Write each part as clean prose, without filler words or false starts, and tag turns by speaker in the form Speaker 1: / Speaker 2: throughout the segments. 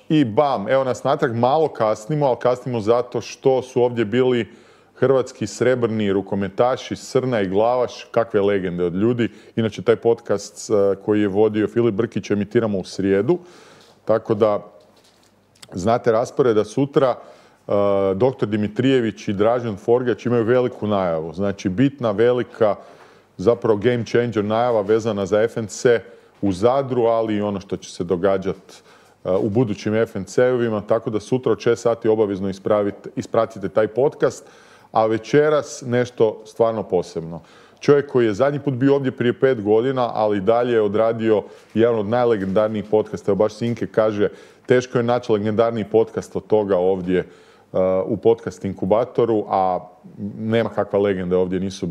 Speaker 1: I bam, evo nas natrag, malo kasnimo, ali kasnimo zato što su ovdje bili hrvatski srebrni rukometaši, Srna i Glavaš, kakve legende od ljudi. Inače, taj podcast koji je vodio Filip Brkić emitiramo u srijedu, tako da znate rasporeda sutra. Dr. Dimitrijević i Dražen Forgać imaju veliku najavu, znači bitna, velika, zapravo game changer najava vezana za FNC u Zadru, ali i ono što će se događati u budućim FNC-ovima, tako da sutra od 6 sati obavezno ispratite taj podcast, a večeras nešto stvarno posebno. Čovjek koji je zadnji put bio ovdje prije 5 godina, ali dalje je odradio jedan od najlegendarnijih podcasta. Evo baš Sinke kaže, teško je naći legendarniji podcast od toga ovdje u Podcast Inkubatoru, a nema kakva legenda ovdje nisu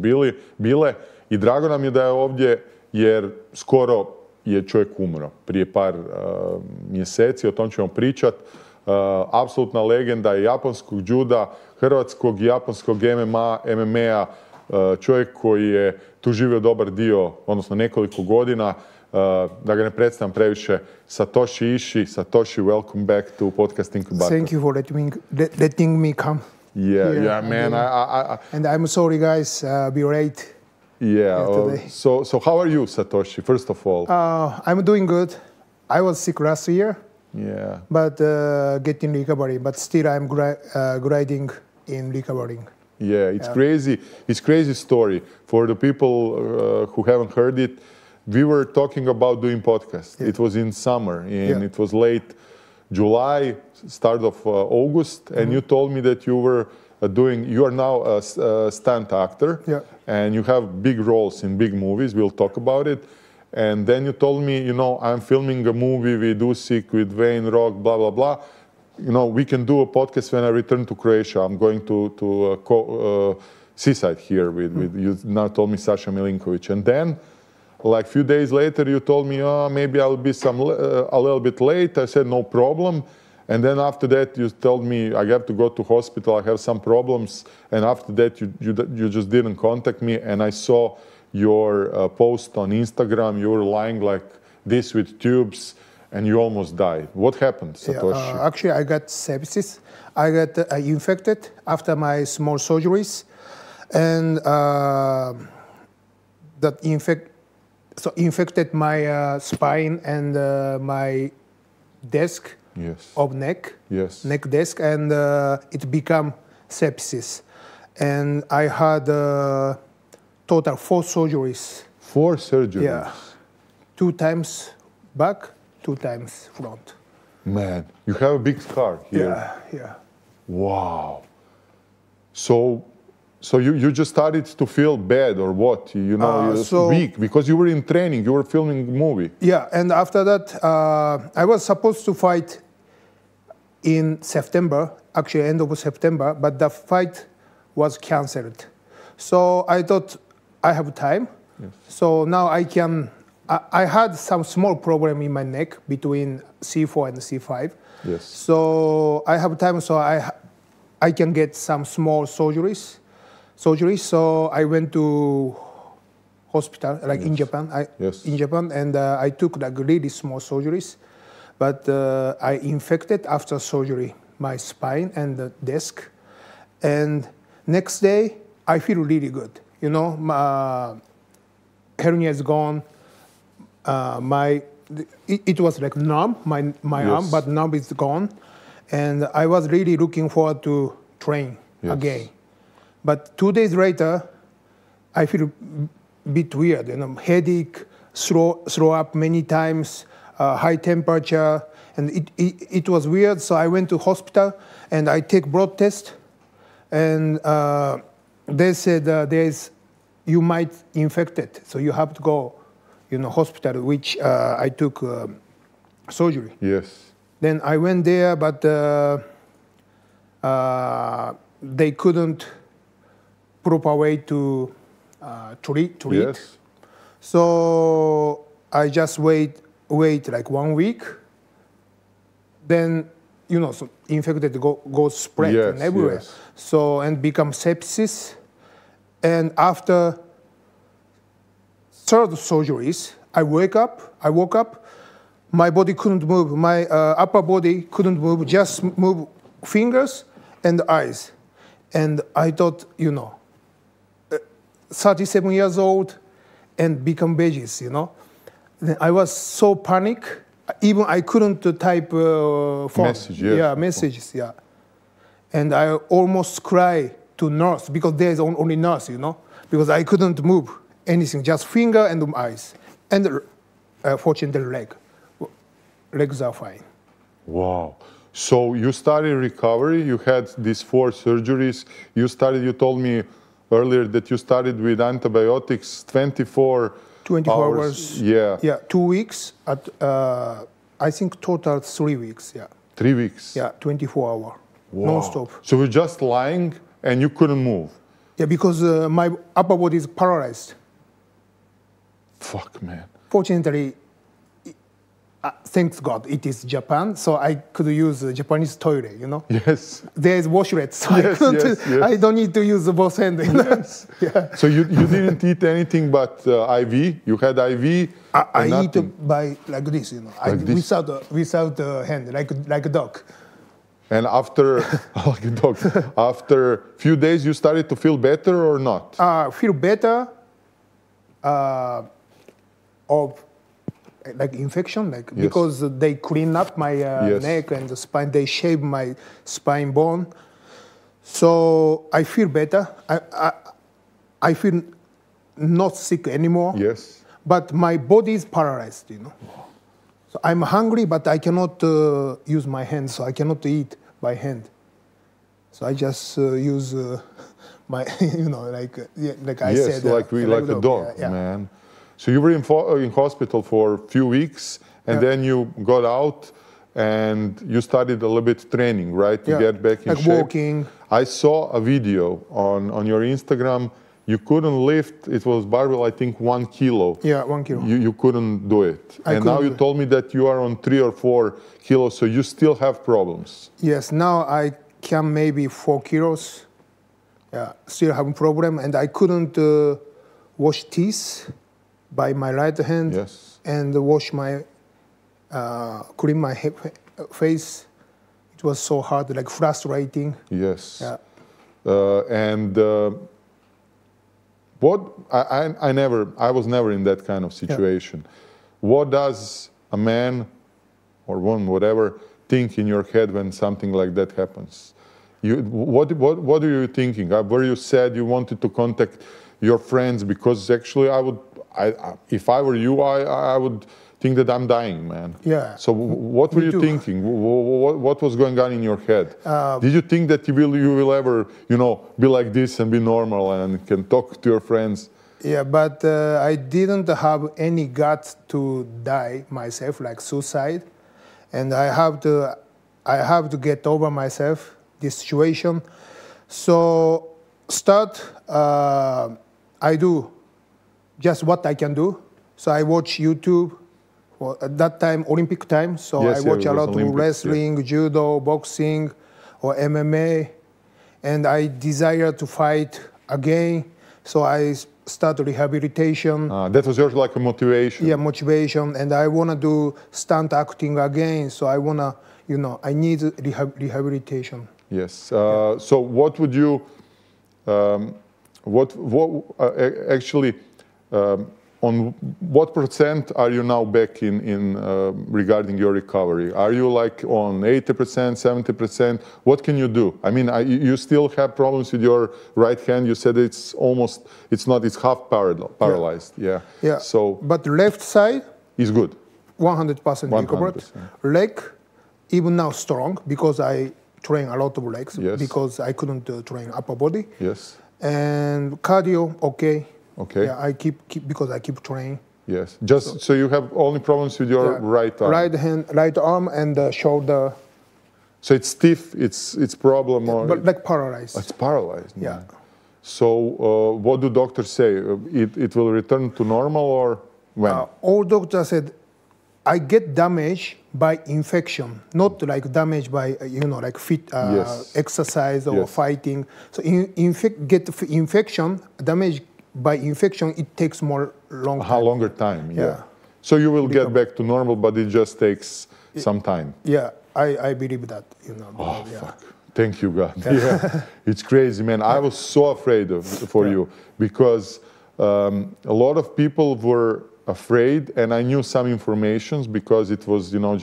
Speaker 1: bile. I drago nam je da je ovdje, jer skoro je čovjek umro prije par mjeseci, o tom ćemo pričat. Apsolutna legenda japanskog juda, hrvatskog i japanskog MMA-a, čovjek koji je tu živio dobar dio, odnosno nekoliko godina. Da ga ne predstavljam previše, Satoshi Ishii. Satoshi, welcome back to Podcast Inkubator.
Speaker 2: Thank you for letting me come.
Speaker 1: Yeah, man.
Speaker 2: And I'm sorry, guys, be late.
Speaker 1: Yeah. So how are you, Satoshi? First of all,
Speaker 2: I'm doing good. I was sick last year.
Speaker 1: Yeah.
Speaker 2: But getting recovery. But still, I'm grinding in recovering.
Speaker 1: Yeah, it's crazy. It's crazy story for the people who haven't heard it. We were talking about doing podcast. Yeah. It was in summer, and it was late July, start of August, and you told me that you were you are now a stunt actor, and you have big roles in big movies. We'll talk about it. And then you told me, I'm filming a movie with Usik, with Wayne Rock, blah, blah, blah. We can do a podcast when I return to Croatia. I'm going to seaside here with you now told me Sasha Milinkovic. And then, like a few days later, you told me, maybe I'll be a little bit late. I said, no problem. And then after that, you told me I have to go to hospital. I have some problems. And after that, you just didn't contact me. And I saw your post on Instagram. You were lying like this with tubes, and you almost died. What happened, Satoshi?
Speaker 2: Actually, I got sepsis. I got infected after my small surgeries. And that infected my spine and my desk of neck, neck desk, and it became sepsis. And I had total 4 surgeries.
Speaker 1: 4 surgeries?
Speaker 2: Yeah. 2 times back, 2 times front.
Speaker 1: Man, you have a big scar here.
Speaker 2: Yeah.
Speaker 1: Wow. So you just started to feel bad or what? You're weak because you were in training, you were filming a movie.
Speaker 2: Yeah, and after that, I was supposed to fight in September, actually end of September, but the fight was cancelled. So I thought I have time. Yes. So now I had some small problem in my neck between C4 and C5.
Speaker 1: Yes.
Speaker 2: So I have time, so I can get some small surgeries. So I went to hospital, like in Japan. In Japan, and I took like really small surgeries, but I infected after surgery my spine and the desk, and next day I feel really good. My hernia is gone. It was like numb, my arm, but now it's gone, and I was really looking forward to train again. But 2 days later, I feel a bit weird, headache, throw up many times, high temperature, and it was weird. So I went to hospital and I take blood test, and they said you might infected, so you have to go, hospital, which I took surgery.
Speaker 1: Yes.
Speaker 2: Then I went there, but they couldn't proper way to treat.
Speaker 1: Yes.
Speaker 2: So I just wait like 1 week. Then, so infected goes spread and everywhere.
Speaker 1: Yes.
Speaker 2: So, and become sepsis. And after 3rd surgeries, I woke up, my body couldn't move. My upper body couldn't move, just move fingers and eyes. And I thought, 37 years old and become veggies, Then I was so panic, even I couldn't type phone.
Speaker 1: Message, yes.
Speaker 2: Yeah, messages, yeah. And I almost cry to nurse because there's only nurse, because I couldn't move anything, just finger and eyes. And fortunately, legs are fine.
Speaker 1: Wow. So you started recovery, you had these 4 surgeries, you told me earlier that you started with antibiotics 24
Speaker 2: hours.
Speaker 1: Yeah.
Speaker 2: Yeah, 2 weeks, I think total 3 weeks, yeah.
Speaker 1: 3 weeks?
Speaker 2: Yeah, 24 hours,
Speaker 1: wow.
Speaker 2: non-stop.
Speaker 1: So you're just lying and you couldn't move?
Speaker 2: Yeah, because my upper body is paralyzed.
Speaker 1: Fuck, man.
Speaker 2: Fortunately, thanks God, it is Japan, so I could use the Japanese toilet,
Speaker 1: Yes.
Speaker 2: There's washlet, so
Speaker 1: yes,
Speaker 2: I don't need to use both hands.
Speaker 1: Yes.
Speaker 2: Yeah.
Speaker 1: So you didn't eat anything but IV? You had IV?
Speaker 2: I eat by like this,
Speaker 1: Like this?
Speaker 2: Without hand, like a dog.
Speaker 1: And after, like a dog, after a few days, you started to feel better or not?
Speaker 2: Feel better of like infection,
Speaker 1: yes.
Speaker 2: because they clean up my
Speaker 1: yes.
Speaker 2: neck and the spine, they shave my spine bone. So I feel better. I feel not sick anymore.
Speaker 1: Yes.
Speaker 2: But my body is paralyzed, So I'm hungry, but I cannot use my hands, so I cannot eat by hand. So I just use my, like I
Speaker 1: yes,
Speaker 2: said.
Speaker 1: Like a dog,
Speaker 2: yeah.
Speaker 1: man. So you were in hospital for a few weeks, and then you got out, and you started a little bit training, right, to get back in shape.
Speaker 2: Walking.
Speaker 1: I saw a video on your Instagram. You couldn't lift. It was barbell, I think, 1 kilo.
Speaker 2: Yeah, 1 kilo.
Speaker 1: You couldn't do it. And now you told me that you are on 3 or 4 kilos, so you still have problems.
Speaker 2: Yes, now I can maybe 4 kilos. Yeah, still have a problem, and I couldn't wash teeth by my right hand.
Speaker 1: Yes.
Speaker 2: And wash my, clean my face. It was so hard, like frustrating.
Speaker 1: Yes.
Speaker 2: Yeah.
Speaker 1: I was never in that kind of situation. Yeah. What does a man or woman, whatever, think in your head when something like that happens? What are you thinking? Were you sad you wanted to contact your friends? Because actually if I were you, I would think that I'm dying, man.
Speaker 2: Yeah.
Speaker 1: So what were you thinking? What was going on in your head? Did you think that you will ever, be like this and be normal and can talk to your friends?
Speaker 2: Yeah, but I didn't have any guts to die myself, like suicide, and I have to get over myself, this situation. So I do just what I can do. So I watch YouTube. Well, at that time, Olympic time, so yes, I watch a lot of wrestling, judo, boxing, or MMA, and I desire to fight again. So I start rehabilitation.
Speaker 1: That was yours, like a motivation.
Speaker 2: Yeah, motivation, and I want to do stunt acting again. So I want to, I need rehabilitation.
Speaker 1: Yes. So what would you, on what % are you now back in regarding your recovery? Are you like on 80%, 70%? What can you do? I mean, you still have problems with your right hand. You said it's half paralyzed. Yeah.
Speaker 2: Yeah.
Speaker 1: So,
Speaker 2: but left side
Speaker 1: is good.
Speaker 2: 100% recovered. Leg, even now strong because I train a lot of legs.
Speaker 1: Yes.
Speaker 2: Because I couldn't train upper body.
Speaker 1: Yes.
Speaker 2: And cardio, okay.
Speaker 1: Okay.
Speaker 2: Yeah, I keep because I keep training.
Speaker 1: Yes. So you have only problems with your right arm.
Speaker 2: Right hand, right arm, and shoulder.
Speaker 1: So it's stiff. It's problem or
Speaker 2: but like paralyzed.
Speaker 1: It's paralyzed. Man.
Speaker 2: Yeah.
Speaker 1: So what do doctors say? It will return to normal or when?
Speaker 2: All doctors said, I get damage by infection, not like damage by like exercise or fighting. So get infection damage. By infection, it takes longer time.
Speaker 1: Longer time, yeah. So you will get back to normal, but it just takes some time.
Speaker 2: Yeah, I believe that, you know.
Speaker 1: Oh, fuck. Thank you, God. Yeah. It's crazy, man. I was so afraid for you because a lot of people were afraid, and I knew some informations because it was, you know,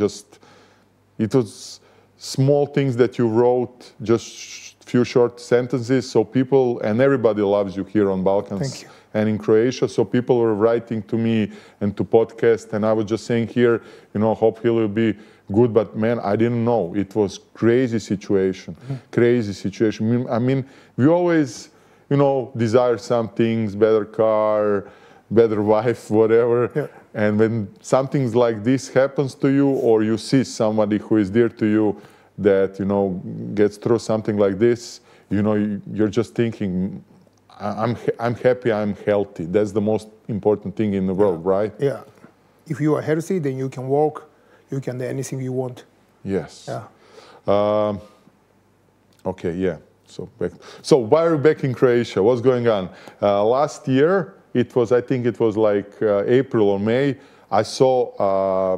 Speaker 1: it was small things that you wrote, just few short sentences. So people, and everybody loves you here on Balkans and in Croatia. So people were writing to me and to podcast, and I was just saying here, you know, hope he will be good, but man, I didn't know. It was crazy situation, crazy situation. I mean, we always, you know, desire some things, better car, better wife, whatever. Yeah. And when something like this happens to you, or you see somebody who is dear to you that, you know, gets through something like this, you know, you're just thinking, I'm happy, I'm healthy. That's the most important thing in the world, right?
Speaker 2: Yeah. If you are healthy, then you can walk. You can do anything you want.
Speaker 1: Yes.
Speaker 2: Yeah.
Speaker 1: Okay, yeah. So why are we back in Croatia? What's going on? Last year, I think it was like April or May, I saw,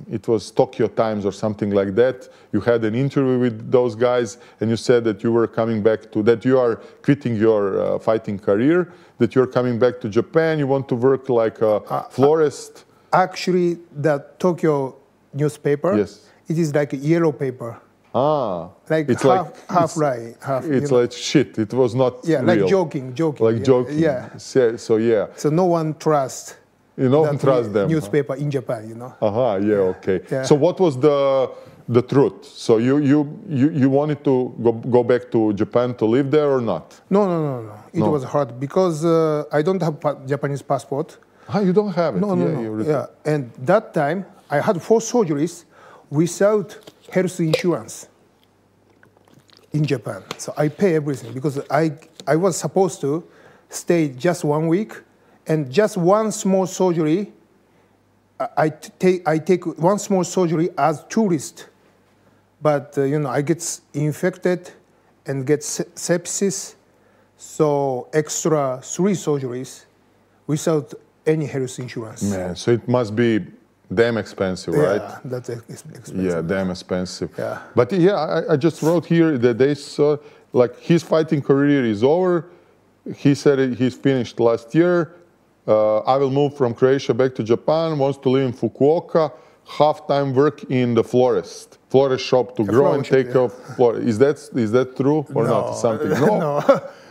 Speaker 1: it was Tokyo Times or something like that. You had an interview with those guys, and you said that you were coming back that you are quitting your fighting career, that you're coming back to Japan, you want to work like a florist.
Speaker 2: Actually, the Tokyo newspaper,
Speaker 1: yes,
Speaker 2: it is like a yellow paper.
Speaker 1: Ah,
Speaker 2: like
Speaker 1: it's
Speaker 2: half right, half.
Speaker 1: It's like shit. It was not real.
Speaker 2: Like joking.
Speaker 1: Like joking.
Speaker 2: Yeah.
Speaker 1: So yeah.
Speaker 2: So no one trusts.
Speaker 1: No one trusts them.
Speaker 2: Newspaper in Japan, you know.
Speaker 1: Yeah. Okay.
Speaker 2: Yeah.
Speaker 1: So what was the truth? So you wanted to go back to Japan to live there or not?
Speaker 2: No. It was hard because I don't have Japanese passport.
Speaker 1: You don't have it?
Speaker 2: No. Yeah. And that time I had 4 surgeries without health insurance in Japan. So I pay everything because I was supposed to stay just 1 week, and just one small surgery. I take one small surgery as tourist, but you know, I get infected and get sepsis, so extra 3 surgeries without any health insurance.
Speaker 1: Man, so it must be damn expensive, right?
Speaker 2: Yeah, that's expensive.
Speaker 1: Yeah, damn expensive.
Speaker 2: Yeah.
Speaker 1: But yeah, I just wrote here that they saw, like, his fighting career is over. He said he's finished last year. I will move from Croatia back to Japan, wants to live in Fukuoka, half-time work in the florist shop to grow and take care of flowers. Is that true or not? Something? No.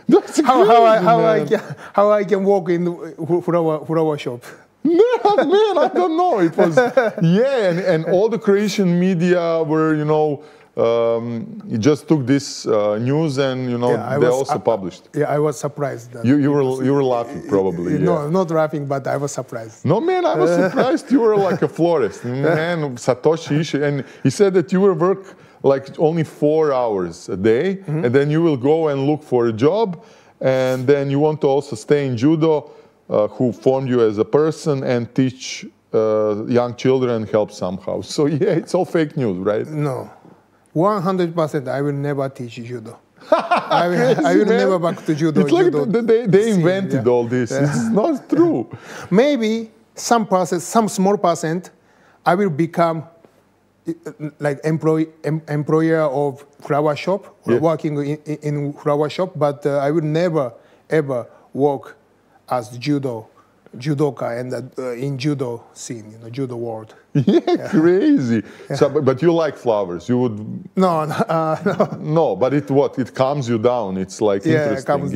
Speaker 1: That's crazy,
Speaker 2: how I can walk in the flower shop?
Speaker 1: Man, I don't know. It was, and all the Croatian media were, you know, it just took this news and, you know, they also published.
Speaker 2: Yeah, I was surprised. That
Speaker 1: you were laughing, probably.
Speaker 2: No, not laughing, but I was surprised.
Speaker 1: No, man, I was surprised you were like a florist. Man, Satoshi Ishii. And he said that you will work like only 4 hours a day, and then you will go and look for a job, and then you want to also stay in judo, who formed you as a person, and teach young children and help somehow. So yeah, it's all fake news, right?
Speaker 2: No. 100% I will never teach judo. I will never back to judo.
Speaker 1: It's like they invented all this. Yeah. It's not true.
Speaker 2: Maybe some small percent, I will become like employer of flower shop, working in flower shop, but I will never ever work as judoka and in judo scene, you know, judo world.
Speaker 1: Yeah, crazy. Yeah. So, but you like flowers? You would?
Speaker 2: No.
Speaker 1: No, but it calms you down. It's like interesting.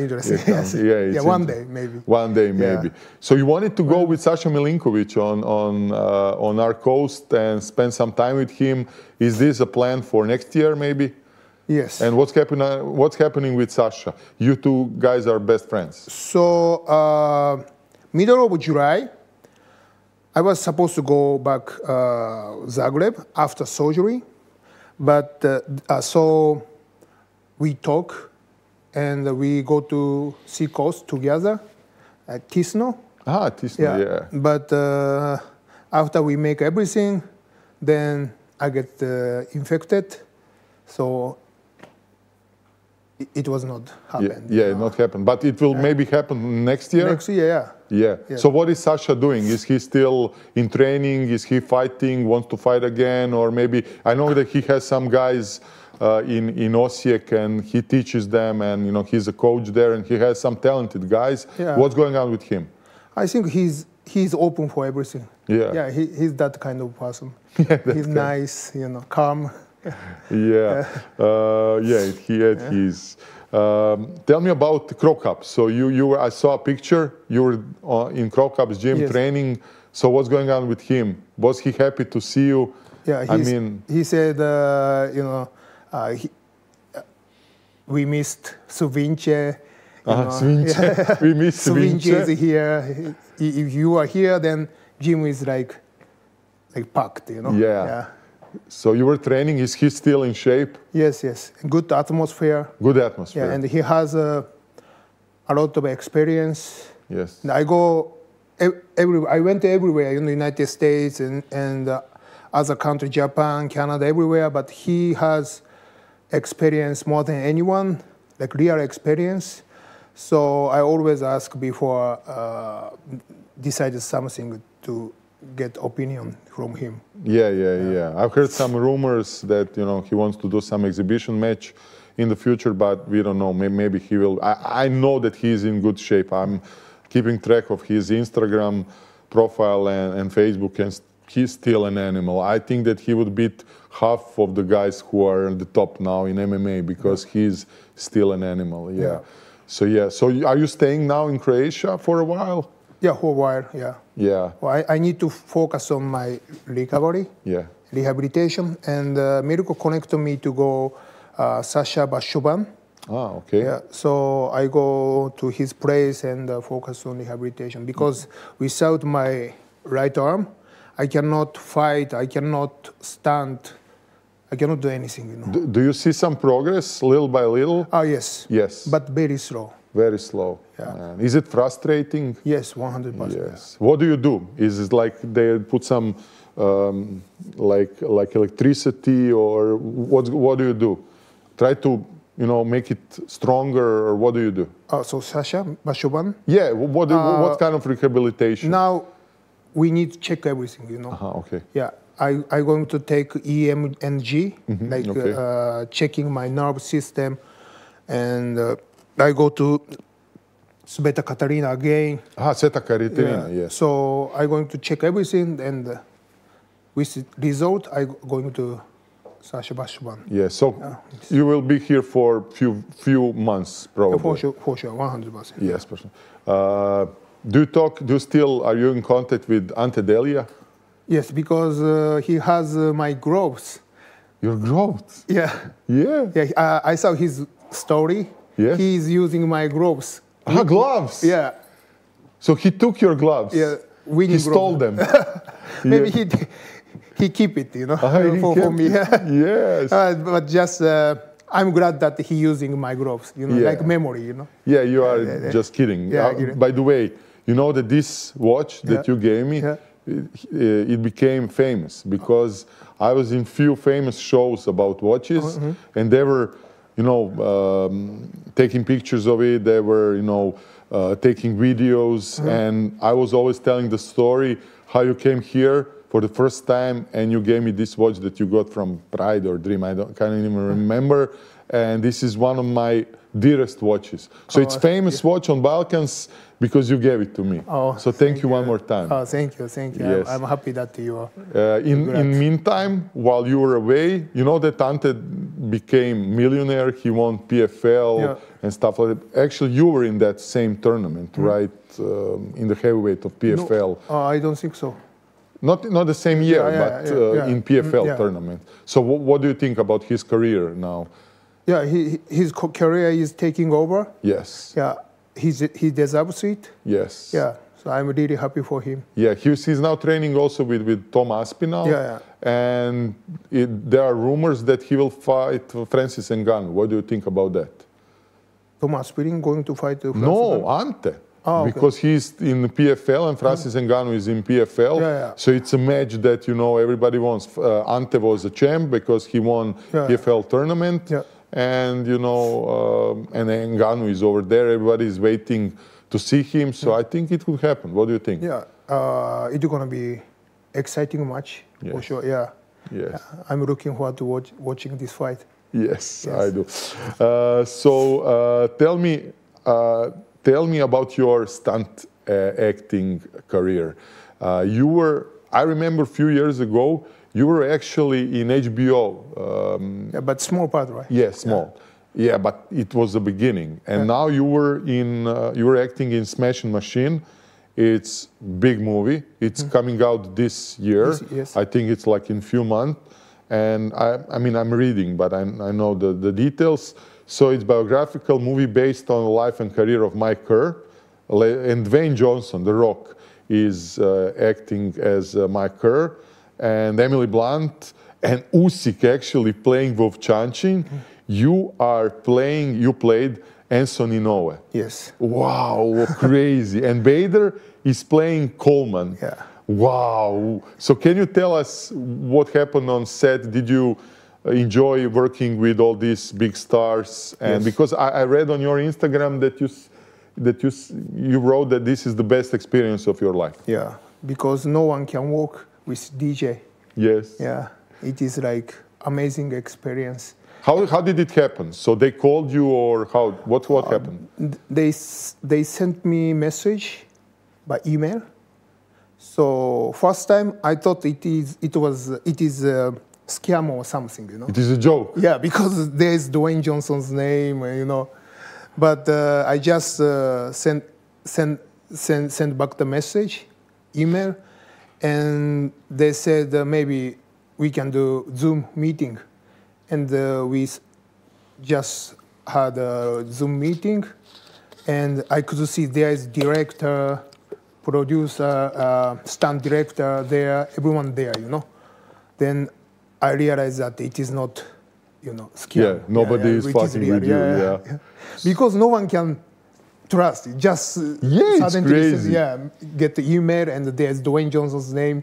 Speaker 2: Interesting.
Speaker 1: Yeah,
Speaker 2: one day maybe.
Speaker 1: One day maybe. Yeah. So you wanted to go with Sasha Milinkovic on our coast and spend some time with him. Is this a plan for next year maybe?
Speaker 2: Yes.
Speaker 1: And what's happening with Sasha? You two guys are best friends.
Speaker 2: So middle of July, I was supposed to go back Zagreb after surgery, but so we talk and we go to sea coast together at Tisno.
Speaker 1: Tisno, yeah.
Speaker 2: But after we make everything, then I get infected. So it was not happened.
Speaker 1: Yeah, not happened. But it will maybe happen next year?
Speaker 2: Next year,
Speaker 1: Yeah. So what is Sasha doing? Is he still in training? Is he fighting, wants to fight again? Or maybe, I know that he has some guys in Osijek and he teaches them and, you know, he's a coach there and he has some talented guys.
Speaker 2: Yeah.
Speaker 1: What's going on with him?
Speaker 2: I think he's open for everything.
Speaker 1: Yeah.
Speaker 2: Yeah, he's that kind of person. He's nice, you know, calm.
Speaker 1: Yeah. He is. Tell me about the Crow Cup. So you were, I saw a picture. You were in Crow Cup's gym training. So what's going on with him? Was he happy to see you?
Speaker 2: Yeah, he said, you know, we missed Svinche.
Speaker 1: Svinche. We missed Svinche.
Speaker 2: Svinche is here. If you are here, then gym is like packed, you know.
Speaker 1: Yeah. So you were training. Is he still in shape?
Speaker 2: Yes. Good atmosphere.
Speaker 1: Good atmosphere.
Speaker 2: Yeah, and he has a lot of experience.
Speaker 1: Yes.
Speaker 2: I go everywhere. I went everywhere in the United States and other countries, Japan, Canada, everywhere. But he has experience more than anyone, like real experience. So I always ask before decided something to get opinion from him.
Speaker 1: Yeah. I've heard some rumors that, you know, he wants to do some exhibition match in the future, but we don't know. Maybe he will. I know that he's in good shape. I'm keeping track of his Instagram profile and Facebook, and he's still an animal. I think that he would beat half of the guys who are at the top now in MMA because he's still an animal. Yeah. So are you staying now in Croatia for a while?
Speaker 2: Yeah, for a while, yeah.
Speaker 1: Yeah.
Speaker 2: Well, I need to focus on my recovery, rehabilitation, and Mirko connected me to go Sasha Bashoban.
Speaker 1: Ah, okay.
Speaker 2: Yeah, so I go to his place and focus on rehabilitation because without my right arm, I cannot fight, I cannot stand, I cannot do anything, you know.
Speaker 1: Do you see some progress little by little?
Speaker 2: Oh, yes.
Speaker 1: Yes.
Speaker 2: But very slow.
Speaker 1: Very slow.
Speaker 2: Yeah.
Speaker 1: Is it frustrating?
Speaker 2: Yes, 100%.
Speaker 1: Yes. What do you do? Is it like they put some like electricity, or what do you do? Try to, you know, make it stronger, or what do you do?
Speaker 2: So Sasha Bashoban?
Speaker 1: Yeah. What kind of rehabilitation?
Speaker 2: Now we need to check everything, you know.
Speaker 1: Okay.
Speaker 2: Yeah. I'm going to take EMG, checking my nerve system, and I go to Sveta Katarina again.
Speaker 1: Sveta Katarina, yes.
Speaker 2: So I'm going to check everything, and with the result, I'm going to Sasha Bashoban.
Speaker 1: Yeah, so you will be here for few months, probably.
Speaker 2: For sure, 100%.
Speaker 1: Yes, for sure. Are you in contact with Ante Delia?
Speaker 2: Yes, because he has my gloves.
Speaker 1: Your gloves?
Speaker 2: Yeah. Yeah, I saw his story.
Speaker 1: Yes.
Speaker 2: He's using my gloves.
Speaker 1: Gloves?
Speaker 2: Yeah.
Speaker 1: So he took your gloves?
Speaker 2: Yeah.
Speaker 1: He stole them?
Speaker 2: Maybe he keep it, you know, for me.
Speaker 1: Yes.
Speaker 2: But just, I'm glad that he using my gloves, you know, like memory, you know.
Speaker 1: Yeah, you are just kidding. By the way, you know that this watch that you gave me, it became famous because I was in few famous shows about watches, and they were, you know, taking pictures of it. They were, you know, taking videos, and I was always telling the story how you came here for the first time and you gave me this watch that you got from Pride or Dream. I can't even remember, and this is one of my dearest watches. So it's famous watch on Balkans because you gave it to me. So thank you one more time.
Speaker 2: Oh, thank you.
Speaker 1: Yes.
Speaker 2: I'm happy that you are.
Speaker 1: In meantime, while you were away, you know that Ante became millionaire. He won PFL and stuff like that. Actually, you were in that same tournament, right? In the heavyweight of PFL.
Speaker 2: No, I don't think so.
Speaker 1: Not the same year, but in PFL tournament. So what do you think about his career now?
Speaker 2: Yeah, his career is taking over.
Speaker 1: Yes.
Speaker 2: Yeah, he deserves it.
Speaker 1: Yes.
Speaker 2: Yeah, so I'm really happy for him.
Speaker 1: Yeah, he's now training also with Tom Aspinall.
Speaker 2: Yeah.
Speaker 1: And there are rumors that he will fight Francis Ngannou. What do you think about that?
Speaker 2: Tom Aspinall going to fight Francis?
Speaker 1: No, Ante. Because he's in the PFL and Francis Ngannou is in PFL. So it's a match that, you know, everybody wants. Ante was a champ because he won PFL tournament. and and Ngannou is over there. Everybody is waiting to see him. So I think it could happen. What do you think?
Speaker 2: Yeah, it's gonna be exciting match for sure. Yeah.
Speaker 1: Yes.
Speaker 2: I'm looking forward to watching this fight.
Speaker 1: Yes, I do. Tell me about your stunt acting career. I remember a few years ago, you were actually in HBO.
Speaker 2: Yeah, but small part, right?
Speaker 1: Yeah, small. Yeah, but it was the beginning. And now you were acting in Smash and Machine. It's big movie. It's coming out this year.
Speaker 2: Yes.
Speaker 1: I think it's like in few months. And I'm reading, but I know the details. So it's biographical movie based on the life and career of Mike Kerr. And Dwayne Johnson, The Rock, is acting as Mike Kerr. And Emily Blunt and Usyk actually playing Wolf Chanchin. You played Anthony Inoue.
Speaker 2: Yes.
Speaker 1: Wow, crazy. And Bader is playing Coleman.
Speaker 2: Yeah.
Speaker 1: Wow. So can you tell us what happened on set? Did you enjoy working with all these big stars? And because I read on your Instagram that you wrote that this is the best experience of your life.
Speaker 2: Yeah, because no one can work with DJ.
Speaker 1: Yes.
Speaker 2: Yeah, it is like amazing experience.
Speaker 1: How did it happen? So they called you, or how? What happened?
Speaker 2: They sent me message by email. So first time I thought it is a scam or something,
Speaker 1: It is a joke.
Speaker 2: Yeah, because there's Dwayne Johnson's name, But I just sent back the message, email, and they said maybe we can do Zoom meeting, and we just had a Zoom meeting, and I could see there is director, producer, stunt director there, everyone there, Then I realized that it is not, scam.
Speaker 1: Yeah, nobody is fucking with you. Yeah.
Speaker 2: Because no one can trust. Just
Speaker 1: it's crazy.
Speaker 2: Get the email and there's Dwayne Johnson's name.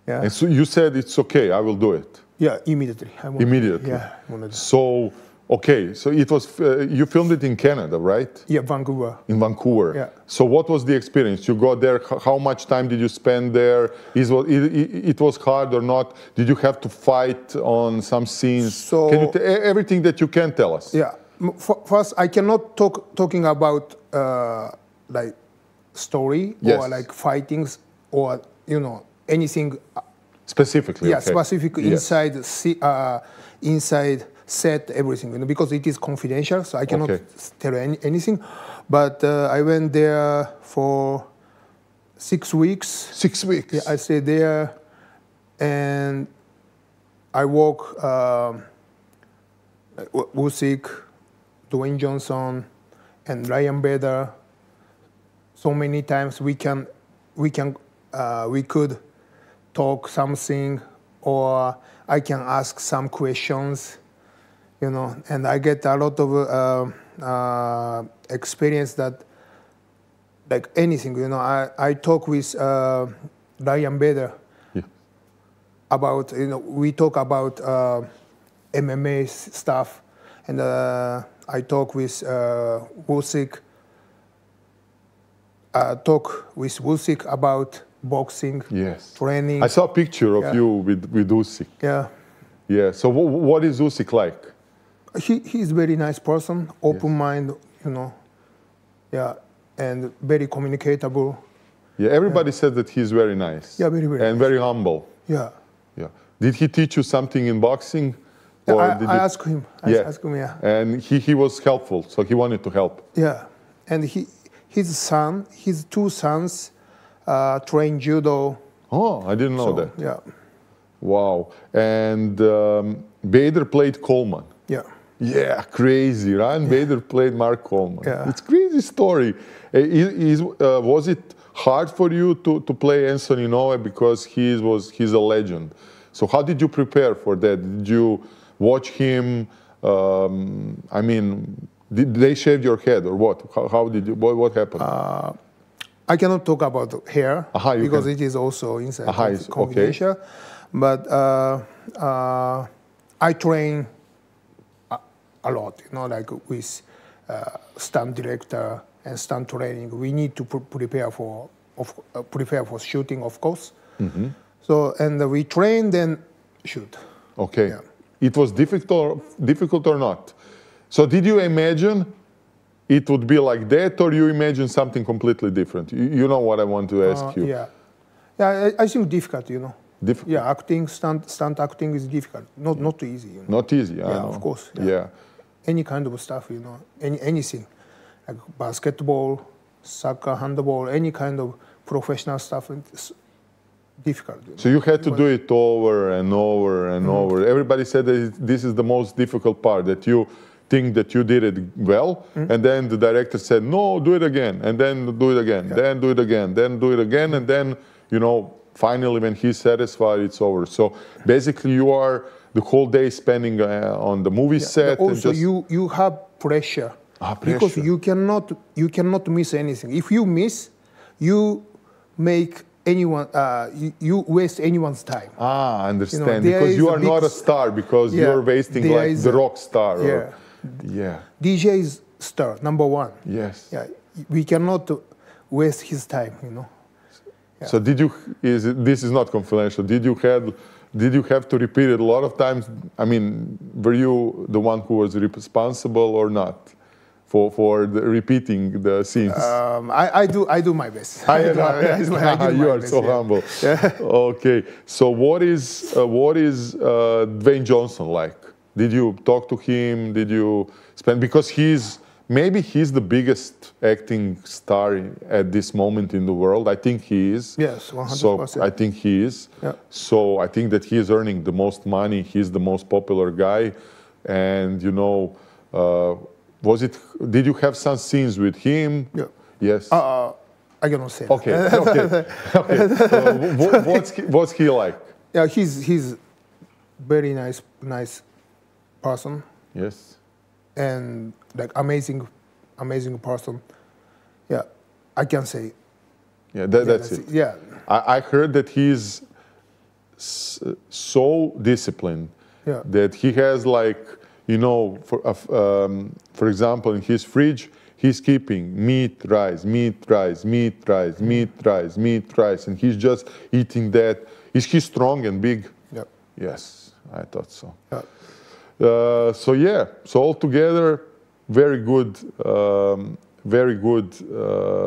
Speaker 2: Yeah.
Speaker 1: And so you said it's okay, I will do it.
Speaker 2: Yeah, immediately.
Speaker 1: Immediately.
Speaker 2: Yeah.
Speaker 1: So it was you filmed it in Canada, right?
Speaker 2: Yeah, Vancouver.
Speaker 1: In Vancouver.
Speaker 2: Yeah.
Speaker 1: So what was the experience? You got there. How much time did you spend there? It was hard or not? Did you have to fight on some scenes?
Speaker 2: So
Speaker 1: can you everything that you can tell us?
Speaker 2: Yeah. First, I cannot talking about like story or like fightings or anything
Speaker 1: specifically.
Speaker 2: Yeah, specific inside set everything, because it is confidential, so I cannot tell anything. But I went there for 6 weeks.
Speaker 1: 6 weeks.
Speaker 2: Yeah, I stayed there, and I walk Usyk, Dwayne Johnson, and Ryan Bader. So many times we could talk something, or I can ask some questions, and I get a lot of experience that, like anything, I talk with Ryan Bader about, we talk about MMA stuff, and I talk with Usyk. Talk with Usyk about boxing, training.
Speaker 1: I saw a picture of you with Usyk.
Speaker 2: Yeah.
Speaker 1: Yeah. So what is Usyk like?
Speaker 2: He's a very nice person, open mind, Yeah, and very communicatable.
Speaker 1: Yeah. Everybody said that he's very nice.
Speaker 2: Yeah, very
Speaker 1: and
Speaker 2: nice.
Speaker 1: Very humble.
Speaker 2: Yeah.
Speaker 1: Yeah. Did he teach you something in boxing?
Speaker 2: Yeah, I asked him. Asked him. Yeah.
Speaker 1: And he was helpful, so he wanted to help.
Speaker 2: Yeah, and his two sons, train judo.
Speaker 1: Oh, I didn't know that.
Speaker 2: Yeah.
Speaker 1: Wow. And Bader played Coleman.
Speaker 2: Yeah.
Speaker 1: Yeah, crazy. Ryan Bader played Mark Coleman.
Speaker 2: Yeah.
Speaker 1: It's a crazy story. Was it hard for you to play Anthony Inoue, because he's a legend? So how did you prepare for that? Did you watch him? Did they shave your head or what? How did you? What happened?
Speaker 2: I cannot talk about hair because it is also inside confidential. Okay. But I train a lot, you know, like with stunt director and stunt training. We need to prepare for shooting, of course.
Speaker 1: Mm-hmm.
Speaker 2: So, and we train, then shoot.
Speaker 1: Okay.
Speaker 2: Yeah.
Speaker 1: It was difficult or not? So did you imagine it would be like that, or you imagine something completely different? You know what I want to ask you.
Speaker 2: Yeah. Yeah, I think difficult, you know.
Speaker 1: Difficult.
Speaker 2: Yeah, acting, stunt acting is difficult. Not easy, you know.
Speaker 1: Not easy, I know.
Speaker 2: Of course.
Speaker 1: Yeah.
Speaker 2: Any kind of stuff, you know, anything. Like basketball, soccer, handball, any kind of professional stuff, it's difficult. You know?
Speaker 1: So you had to do it over and over and over. Everybody said that this is the most difficult part, that you think that you did it well, and then the director said, no, do it again, and then do it again, then do it again, then do it again, and then, you know, finally when he's satisfied, it's over. So basically you are the whole day spending on the movie set.
Speaker 2: Also,
Speaker 1: and just...
Speaker 2: you have pressure.
Speaker 1: Pressure.
Speaker 2: Because you cannot miss anything. If you miss, you make anyone, you waste anyone's time.
Speaker 1: I understand.
Speaker 2: You know,
Speaker 1: because you are not a star, because you're wasting like the rock star.
Speaker 2: Yeah. DJ is star, number one.
Speaker 1: Yes.
Speaker 2: Yeah. We cannot waste his time, you know. Yeah.
Speaker 1: So this is not confidential. Did you have to repeat it a lot of times? I mean, were you the one who was responsible or not for repeating the scenes?
Speaker 2: I do my best.
Speaker 1: You are so humble. Yeah. Okay. So what is Dwayne Johnson like? Did you talk to him? Did you spend, because maybe he's the biggest acting star at this moment in the world. I think he is.
Speaker 2: Yes, 100%.
Speaker 1: So I think he is.
Speaker 2: Yeah.
Speaker 1: So I think that he is earning the most money. He's the most popular guy. And, you know, did you have some scenes with him?
Speaker 2: Yeah.
Speaker 1: Yes.
Speaker 2: I cannot say.
Speaker 1: Okay. What's he like?
Speaker 2: Yeah, he's very nice person.
Speaker 1: Yes.
Speaker 2: And like amazing person. Yeah, I can say.
Speaker 1: Yeah, that's it.
Speaker 2: Yeah.
Speaker 1: I heard that he's so disciplined that he has, like, you know, for example, in his fridge, he's keeping meat, rice, and he's just eating that. Is he strong and big?
Speaker 2: Yeah.
Speaker 1: Yes, I thought so.
Speaker 2: Yeah.
Speaker 1: So altogether, very good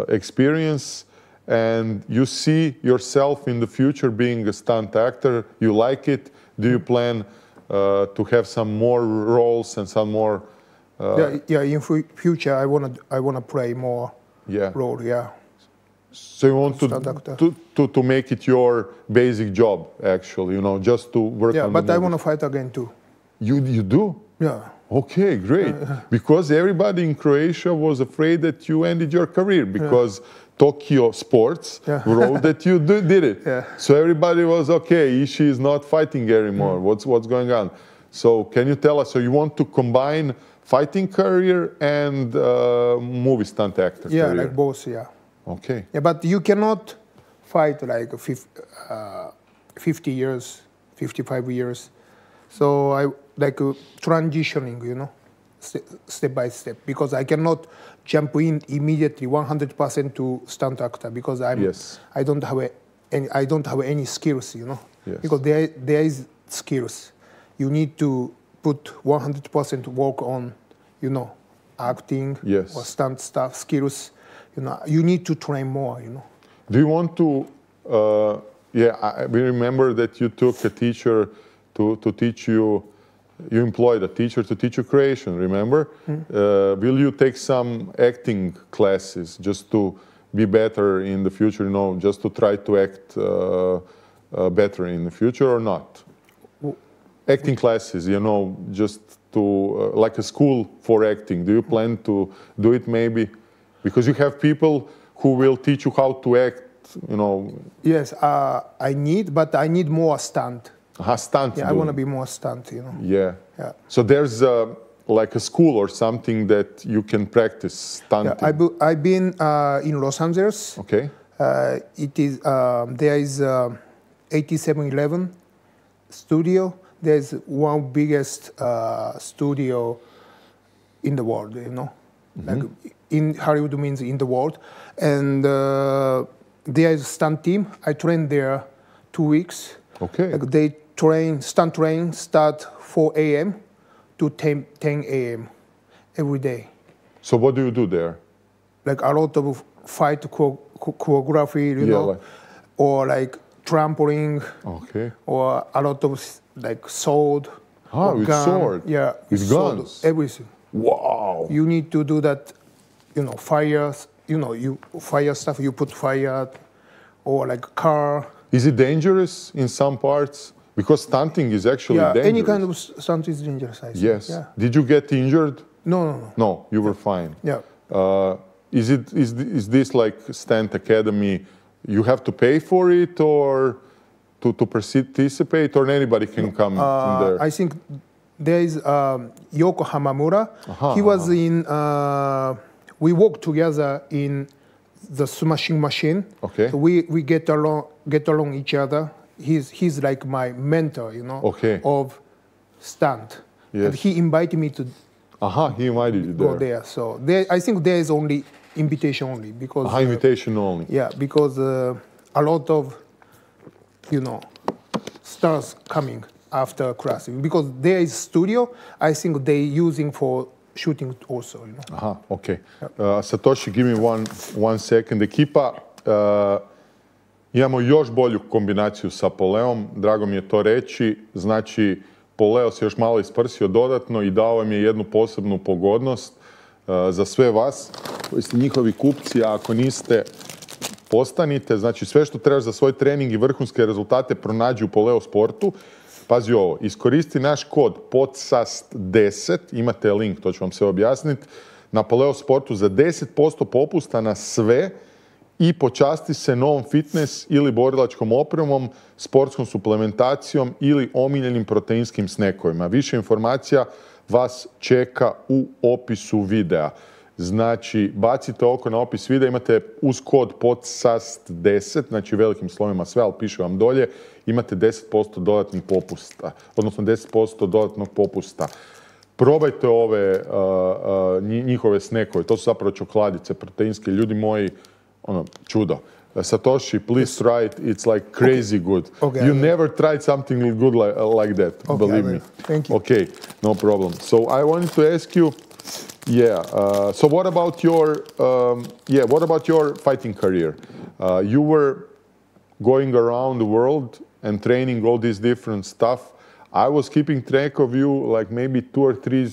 Speaker 1: experience. And you see yourself in the future being a stunt actor. You like it. Do you plan to have some more roles and some more?
Speaker 2: In future I wanna play more role. Yeah.
Speaker 1: So you want to make it your basic job, actually, you know, just to work on the
Speaker 2: but I
Speaker 1: movies.
Speaker 2: want to fight again too.
Speaker 1: You do?
Speaker 2: Yeah.
Speaker 1: Okay, great. Because everybody in Croatia was afraid that you ended your career because Tokyo Sports wrote that you did it.
Speaker 2: Yeah.
Speaker 1: So everybody was, okay, Ishii is not fighting anymore. What's going on? So can you tell us, so you want to combine fighting career and movie stunt actor career?
Speaker 2: Yeah, like both, yeah.
Speaker 1: Okay.
Speaker 2: Yeah, but you cannot fight like 50 years, 55 years. So I like transitioning, you know, step by step, because I cannot jump in immediately 100% to stunt actor because I don't have any skills, you know.
Speaker 1: Yes.
Speaker 2: Because there is skills. You need to put 100% work on, you know, acting or stunt stuff, skills. You know, you need to train more, you know.
Speaker 1: Do you want to, we remember that you took a teacher to teach you, you employed a teacher to teach you Croatian, remember? Will you take some acting classes just to be better in the future, you know, just to try to act better in the future or not? Acting classes, you know, just to, like a school for acting. Do you plan to do it maybe? Because you have people who will teach you how to act, you know. Yes,
Speaker 2: I need more stunt.
Speaker 1: Stunt.
Speaker 2: Yeah, I want to be more stunt, you know.
Speaker 1: Yeah. So there's like a school or something that you can practice stunting.
Speaker 2: Yeah, I've been in Los Angeles.
Speaker 1: Okay.
Speaker 2: It is there is 8711 studio. There's one biggest studio in the world, you know. Like in Hollywood means in the world. And there is a stunt team. I trained there 2 weeks.
Speaker 1: Okay.
Speaker 2: Like they stunt train start 4 a.m. to 10 a.m. every day.
Speaker 1: So what do you do there?
Speaker 2: Like a lot of fight choreography, you know,
Speaker 1: like,
Speaker 2: or like trampoline,
Speaker 1: okay,
Speaker 2: or a lot of like sword.
Speaker 1: Ah, with
Speaker 2: gun.
Speaker 1: sword.
Speaker 2: Yeah,
Speaker 1: with
Speaker 2: sword,
Speaker 1: guns.
Speaker 2: everything.
Speaker 1: Wow.
Speaker 2: You need to do that, you know, fires. You know, you fire stuff. You put fire, or like car.
Speaker 1: Is it dangerous in some parts? Because stunting is actually dangerous.
Speaker 2: Any kind of stunt is dangerous, I think.
Speaker 1: Yes.
Speaker 2: Yeah.
Speaker 1: Did you get injured?
Speaker 2: No.
Speaker 1: No, you were fine.
Speaker 2: Yeah.
Speaker 1: Is this like stunt academy? You have to pay for it, or to participate, or anybody can come in there?
Speaker 2: I think there is Yoko Hamamura. He was in. We worked together in the smashing machine.
Speaker 1: Okay.
Speaker 2: So we get along each other. He's like my mentor, you know.
Speaker 1: Okay.
Speaker 2: Of stunt.
Speaker 1: Yes.
Speaker 2: And he invited me to.
Speaker 1: He invited you there.
Speaker 2: Go there. So I think there is only invitation only because.
Speaker 1: Invitation only.
Speaker 2: Yeah, because a lot of, you know, stars coming after classing. Because there is studio, I think they using for shooting also, you know.
Speaker 1: Okay. Satoshi, give me one second. Ekipa, imamo još bolju kombinaciju sa Poleom, drago mi je to reći. Znači, Poleo se još malo isprsio dodatno i dao vam je jednu posebnu pogodnost za sve vas koji ste njihovi kupci, a ako niste, postanite. Znači, sve što trebaš za svoj trening i vrhunske rezultate pronađi u Poleo Sportu. Pazi ovo, iskoristi naš kod podcast10, imate link, to ću vam sve objasniti, na Poleo Sportu za 10% popusta na sve i počasti se novom fitness ili borilačkom opremom, sportskom suplementacijom ili omiljenim proteinskim snekovima. Više informacija vas čeka u opisu videa. Znači, bacite oko na opis videa, imate uz kod podcast10, znači velikim slovima sve, ali piše vam dolje, imate 10% dodatnih popusta, odnosno 10% dodatnog popusta. Probajte ove njihove snekove, to su zapravo čokoladice proteinske, ljudi moji, čudo. Satoshi, please try it. It's like crazy good.
Speaker 2: Okay,
Speaker 1: you never tried something good like that, believe me.
Speaker 2: Thank you.
Speaker 1: Okay, no problem. So I wanted to ask you, so what about your fighting career? You were going around the world and training all this different stuff. I was keeping track of you like maybe 2 or 3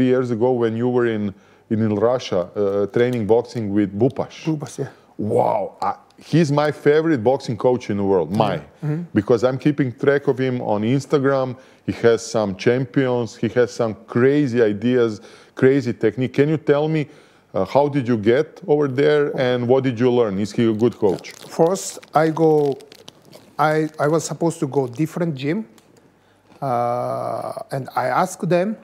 Speaker 1: years ago when you were in Russia training boxing with Bupaš.
Speaker 2: Bupaš, yeah.
Speaker 1: Wow, he's my favorite boxing coach in the world, because I'm keeping track of him on Instagram. He has some champions, he has some crazy ideas, crazy technique. Can you tell me how did you get over there and what did you learn? Is he a good coach?
Speaker 2: First, I was supposed to go different gym, and I asked them.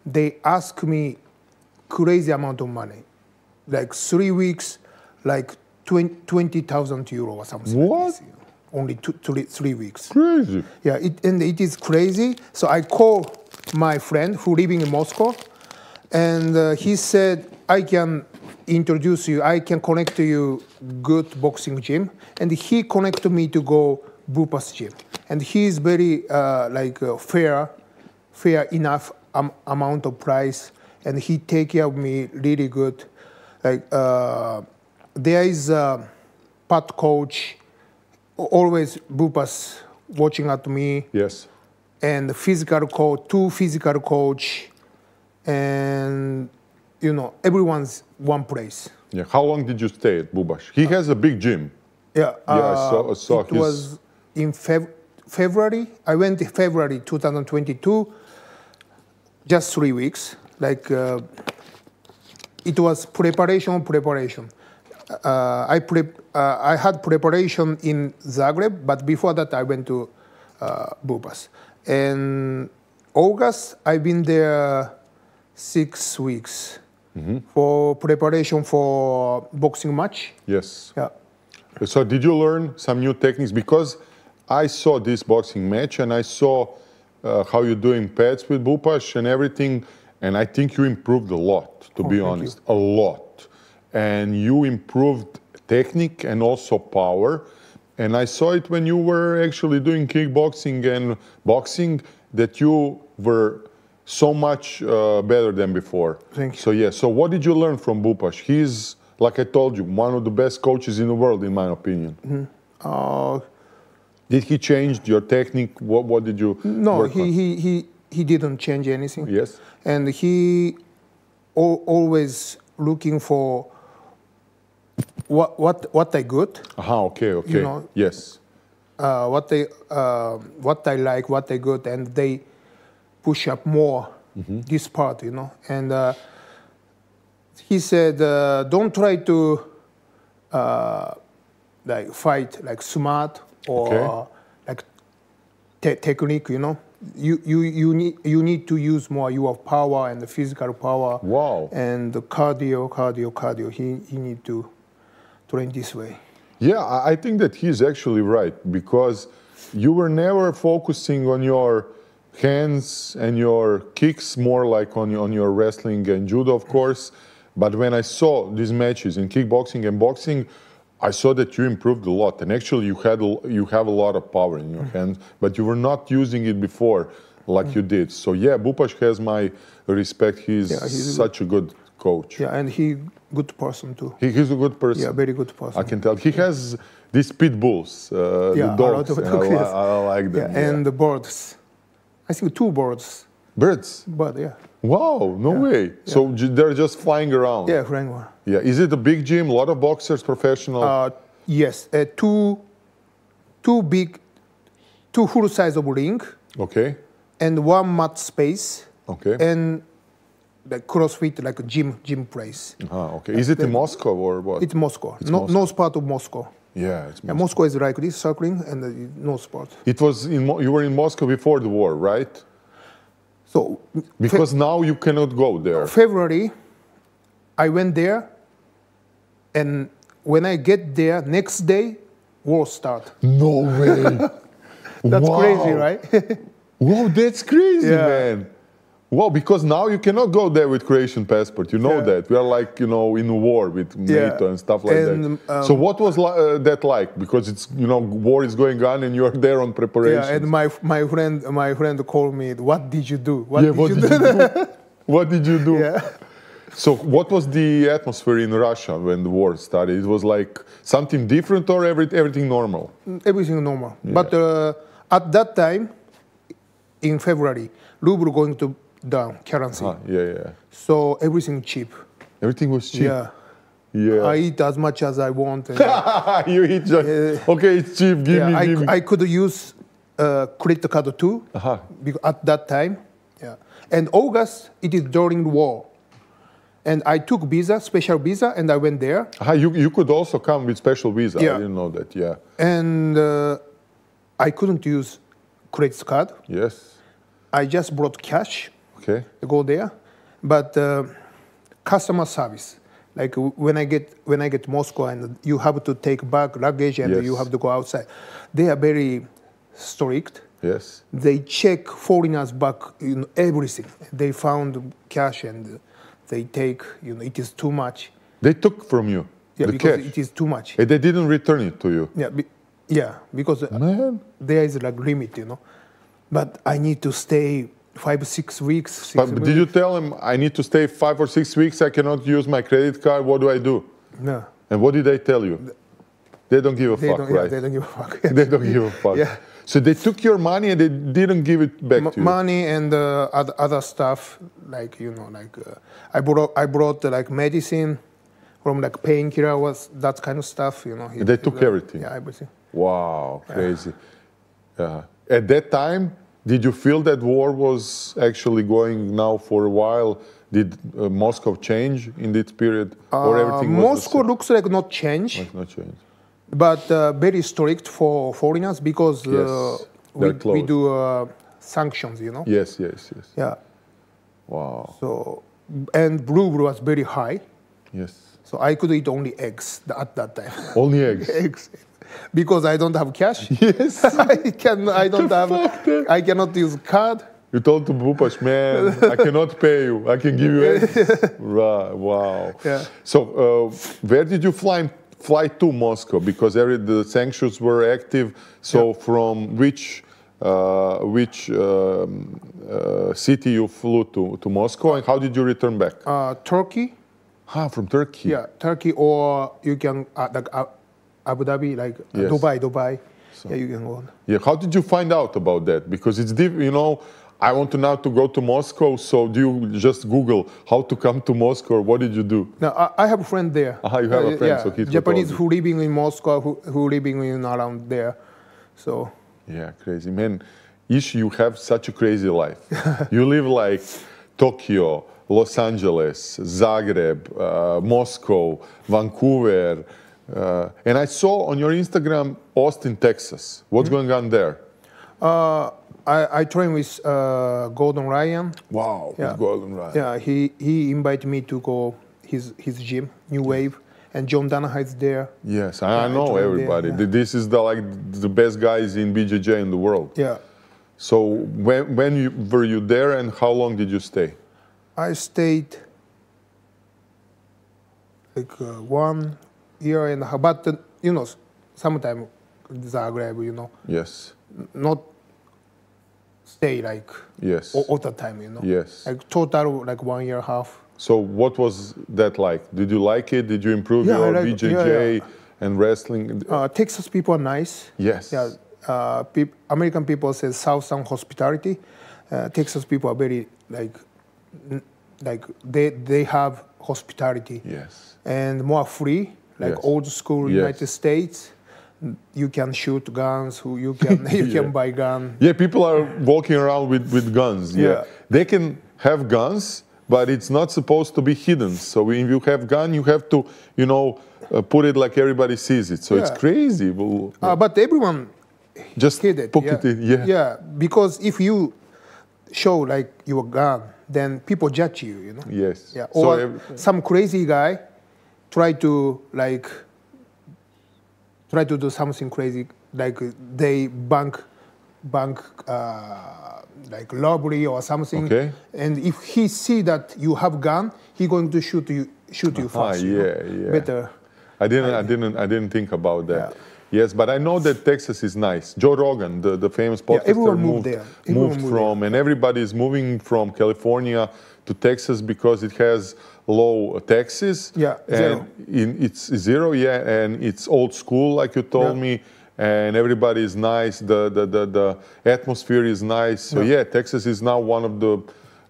Speaker 2: They asked me crazy amount of money, like 3 weeks, like 20,000 euro or something.
Speaker 1: What?
Speaker 2: Like this, only 3 weeks.
Speaker 1: Crazy.
Speaker 2: Yeah, it is crazy. So I called my friend who living in Moscow, and he said, I can introduce you, I can connect to you good boxing gym. And he connected me to go Bupa's gym. And he is very fair enough amount of price, and he take care of me really good. Like there is a part coach, always Bupa's watching at me.
Speaker 1: Yes.
Speaker 2: And physical coach, 2 physical coach, and you know, everyone's one place.
Speaker 1: Yeah. How long did you stay at Bupaš? He has a big gym.
Speaker 2: Yeah.
Speaker 1: I saw
Speaker 2: it was in February. I went in February 2022. Just 3 weeks. Like it was preparation. I had preparation in Zagreb, but before that I went to Bupaš. And August I've been there 6 weeks for preparation for boxing match.
Speaker 1: Yes.
Speaker 2: Yeah.
Speaker 1: So did you learn some new techniques? Because I saw this boxing match and I saw how you're doing pads with Bupaš and everything. And I think you improved a lot, to be honest, a lot. And you improved technique and also power. And I saw it when you were actually doing kickboxing and boxing, that you were so much better than before.
Speaker 2: Thank you.
Speaker 1: So yeah, so what did you learn from Bupash? He's, like I told you, one of the best coaches in the world, in my opinion.
Speaker 2: Mm-hmm.
Speaker 1: Did he change your technique? What did you work on?
Speaker 2: He didn't change anything.
Speaker 1: Yes.
Speaker 2: And he always looking for what I good.
Speaker 1: Okay.
Speaker 2: You know,
Speaker 1: yes.
Speaker 2: What I like, what I good, and they push up more this part, you know. And he said, don't try to like fight like smart or like technique, you know. You need to use more your power and the physical power.
Speaker 1: Wow.
Speaker 2: And the cardio. He need to train this way.
Speaker 1: Yeah, I think that he's actually right, because you were never focusing on your hands and your kicks, more like on your wrestling and judo, of course. But when I saw these matches in kickboxing and boxing, I saw that you improved a lot. And actually, you have a lot of power in your hands, but you were not using it before like you did. So yeah, Bupash has my respect. He's such a good coach.
Speaker 2: Yeah, and he good person too.
Speaker 1: He's a good person.
Speaker 2: Yeah, very good person.
Speaker 1: I can tell. He has these pit bulls, the dogs. I like them.
Speaker 2: Yeah, and the birds. I think 2 birds.
Speaker 1: Birds?
Speaker 2: But yeah.
Speaker 1: Wow, no way. Yeah. So they're just flying around?
Speaker 2: Yeah, flying around.
Speaker 1: Yeah, is it a big gym? A lot of boxers, professional?
Speaker 2: Yes, two full size of ring.
Speaker 1: Okay.
Speaker 2: And 1 mat space.
Speaker 1: Okay.
Speaker 2: And the CrossFit, like a gym place.
Speaker 1: Okay. Is it in Moscow or what?
Speaker 2: It's Moscow. North part of Moscow.
Speaker 1: Yeah, it's Moscow.
Speaker 2: Yeah, Moscow is like this, circling, and the north part.
Speaker 1: It was you were in Moscow before the war, right?
Speaker 2: So
Speaker 1: because now you cannot go there.
Speaker 2: February, I went there, and when I get there, next day, war start.
Speaker 1: No way.
Speaker 2: That's crazy, right?
Speaker 1: Wow, that's crazy, man. Wow, because now you cannot go there with Croatian passport. You know that. We are like, in a war with NATO and stuff like that. So what was that like? Because it's, war is going on and you're there on preparation.
Speaker 2: Yeah, and my friend called me, what did you do?
Speaker 1: What did you do?
Speaker 2: Yeah.
Speaker 1: So what was the atmosphere in Russia when the war started? It was like something different or everything normal?
Speaker 2: Everything normal. Yeah. But at that time, in February, ruble going to down, currency. So everything cheap.
Speaker 1: Everything was cheap?
Speaker 2: Yeah. I eat as much as I want. And,
Speaker 1: you eat just, okay, it's cheap, give me.
Speaker 2: I could use credit card too, at that time. Yeah. And August, it is during the war. And I took visa, special visa, and I went there.
Speaker 1: You could also come with special visa,
Speaker 2: yeah.
Speaker 1: I didn't know that, yeah.
Speaker 2: And I couldn't use credit card.
Speaker 1: Yes.
Speaker 2: I just brought cash.
Speaker 1: Okay.
Speaker 2: To go there, but customer service, like when I get Moscow and you have to take back luggage and you have to go outside, they are very strict.
Speaker 1: Yes.
Speaker 2: They check foreigners back in everything. They found cash and they take, it is too much.
Speaker 1: They took from you the
Speaker 2: because
Speaker 1: cash.
Speaker 2: It is too much.
Speaker 1: And they didn't return it to you.
Speaker 2: Yeah, because there is like limit, But I need to stay 5-6 weeks.
Speaker 1: But did you tell them, I need to stay 5 or 6 weeks, I cannot use my credit card, what do I do?
Speaker 2: No.
Speaker 1: And what did they tell you? They don't give a fuck, right?
Speaker 2: Yeah, they don't give a fuck.
Speaker 1: They don't give a fuck.
Speaker 2: Yeah.
Speaker 1: So they took your money and they didn't give it back to you?
Speaker 2: Money and other stuff, like, I brought like medicine from like painkiller, that kind of stuff,
Speaker 1: And they took everything?
Speaker 2: Yeah, everything.
Speaker 1: Wow, crazy. At that time, did you feel that war was actually going now for a while? Did Moscow change in this period? Or everything was
Speaker 2: Moscow looks like not change.
Speaker 1: Not change.
Speaker 2: But very strict for foreigners because we do sanctions,
Speaker 1: Yes.
Speaker 2: Yeah.
Speaker 1: Wow.
Speaker 2: So, and ruble was very high.
Speaker 1: Yes.
Speaker 2: So I could eat only eggs at that time.
Speaker 1: Only eggs?
Speaker 2: Eggs. Because I don't have cash.
Speaker 1: Yes.
Speaker 2: I cannot use card.
Speaker 1: You told to Bupash, man, I cannot pay you. I can give you anything. Right, wow.
Speaker 2: Yeah.
Speaker 1: So where did you fly to Moscow? Because the sanctions were active. So from which city you flew to Moscow, and how did you return back?
Speaker 2: Turkey.
Speaker 1: From Turkey.
Speaker 2: Yeah, Turkey, or you can like Abu Dhabi, like Dubai. So, yeah, you can go.
Speaker 1: Yeah, how did you find out about that? Because it's deep, you know. I want now to go to Moscow. So do you just Google how to come to Moscow? Or what did you do?
Speaker 2: No, I have a friend there.
Speaker 1: You have a friend,
Speaker 2: yeah,
Speaker 1: so he's
Speaker 2: Japanese who living in Moscow, who living in around there. So.
Speaker 1: Yeah, crazy man. Ishii, you have such a crazy life. You live like Tokyo, Los Angeles, Zagreb, Moscow, Vancouver, and I saw on your Instagram Austin, Texas. What's going on there?
Speaker 2: I train with Gordon Ryan.
Speaker 1: Wow, with Gordon Ryan.
Speaker 2: Yeah, he invited me to go his gym, New Wave, and John Danaher is there.
Speaker 1: Yes, I know everybody.
Speaker 2: There, yeah.
Speaker 1: This is the best guys in BJJ in the world.
Speaker 2: Yeah.
Speaker 1: So when were you there, and how long did you stay?
Speaker 2: I stayed like 1 year and a half, but you know, sometime Zagreb, you know.
Speaker 1: Yes.
Speaker 2: Not stay like all the time, you know.
Speaker 1: Yes.
Speaker 2: Like total like 1 year and a half.
Speaker 1: So what was that like? Did you like it? Did you improve your BJJ and wrestling?
Speaker 2: Texas people are nice.
Speaker 1: Yes.
Speaker 2: Yeah. American people say Southern hospitality. Texas people are very like they have hospitality.
Speaker 1: Yes.
Speaker 2: And more free, like old school United States. You can shoot guns. You can buy guns.
Speaker 1: Yeah, people are walking around with guns. Yeah. They can have guns, but it's not supposed to be hidden. So if you have gun, you have to, you know, put it like everybody sees it. So it's crazy.
Speaker 2: But everyone
Speaker 1: just
Speaker 2: hid it.
Speaker 1: pocket it. Yeah.
Speaker 2: Yeah, because if you show like your gun, then people judge you. You know.
Speaker 1: Yes.
Speaker 2: Yeah. Or some crazy guy try to do something crazy, like they bank like robbery or something. Okay. And if he see that you have gun, he going to shoot you first.
Speaker 1: Yeah.
Speaker 2: Better.
Speaker 1: I didn't think about that. Yeah. Yes, but I know that Texas is nice. Joe Rogan, the famous podcaster, moved from, and everybody is moving from California to Texas because it has low taxes.
Speaker 2: Yeah, zero.
Speaker 1: And it's zero, and it's old school, like you told me, and everybody is nice. The atmosphere is nice. So Texas is now one of the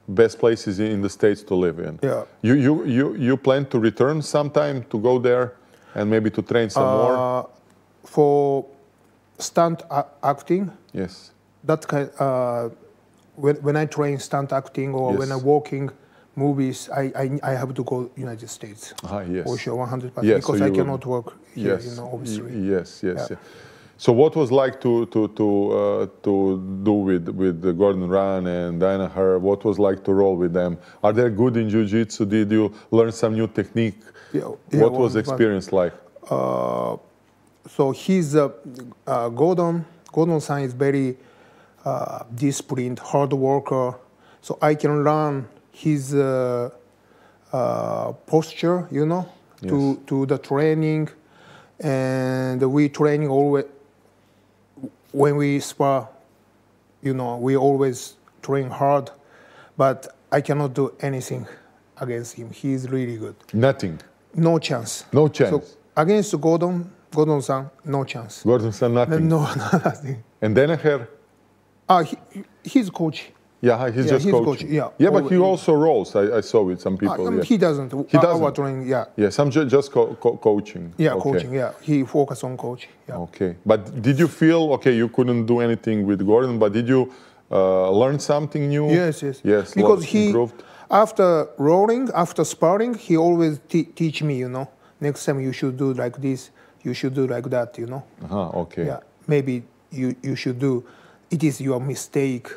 Speaker 1: best places in the States to live in.
Speaker 2: Yeah.
Speaker 1: You plan to return sometime to go there and maybe to train some more?
Speaker 2: For stunt acting.
Speaker 1: Yes.
Speaker 2: That kind. When I train stunt acting or when I'm working movies, I have to go United States.
Speaker 1: Yes.
Speaker 2: For sure, 100%. Yes, because I cannot work here, you know, obviously.
Speaker 1: Yes. So what was like to do with Gordon Ryan and Danaher? What was like to roll with them? Are they good in jiu-jitsu? Did you learn some new technique? What was the experience like?
Speaker 2: So he's Gordon-san is very disciplined, hard worker. So I can learn his posture, you know, to the training, and we training always. When we spar, you know, we always train hard, but I cannot do anything against him. He's really good.
Speaker 1: Nothing.
Speaker 2: No chance.
Speaker 1: No chance.
Speaker 2: So against Gordon-san, no chance.
Speaker 1: Gordon-san, nothing.
Speaker 2: No, nothing.
Speaker 1: And Danaher?
Speaker 2: He's coach.
Speaker 1: Yeah, he's just coaching.
Speaker 2: Yeah,
Speaker 1: but he also rolls. I saw with some people.
Speaker 2: He doesn't. He doesn't. Our training,
Speaker 1: Yeah, some just coaching.
Speaker 2: Yeah, coaching. Yeah, he focused on coaching. Yeah.
Speaker 1: Okay, but did you feel you couldn't do anything with Gordon? But did you learn something new?
Speaker 2: Yes. Because he
Speaker 1: improved?
Speaker 2: After rolling, after sparring, he always teach me. You know, next time you should do like this. You should do like that. You know.
Speaker 1: Okay.
Speaker 2: Yeah, maybe you should do. It is your mistake.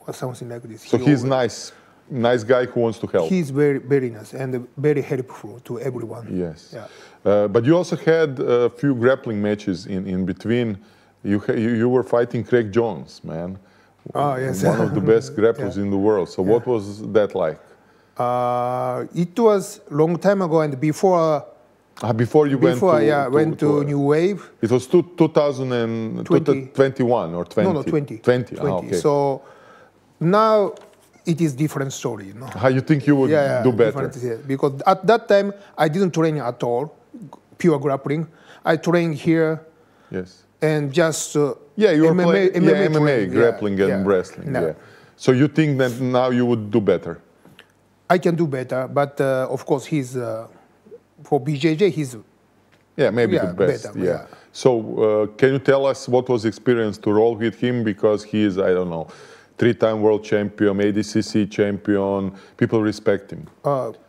Speaker 2: Or something like this.
Speaker 1: So he's nice guy who wants to help.
Speaker 2: He's very, very nice and very helpful to everyone.
Speaker 1: Yes.
Speaker 2: Yeah.
Speaker 1: But you also had a few grappling matches in between. You were fighting Craig Jones, man.
Speaker 2: Oh, yes.
Speaker 1: One of the best grapplers in the world. So what was that like?
Speaker 2: It was long time ago, and before.
Speaker 1: Before you went
Speaker 2: to New Wave.
Speaker 1: It was 2021 or 20?
Speaker 2: No, 20.
Speaker 1: 20.
Speaker 2: 20.
Speaker 1: Okay.
Speaker 2: So now it is different story. You know?
Speaker 1: How you think you would do better?
Speaker 2: Because at that time I didn't train at all, pure grappling. I trained here.
Speaker 1: Yes.
Speaker 2: And just
Speaker 1: you were playing MMA, grappling and wrestling.
Speaker 2: No.
Speaker 1: Yeah. So you think that now you would do better?
Speaker 2: I can do better, but of course he's for BJJ he's
Speaker 1: maybe the best.
Speaker 2: Better,
Speaker 1: So can you tell us what was the experience to roll with him, because he is, I don't know, 3-time world champion, ADCC champion. People respect him.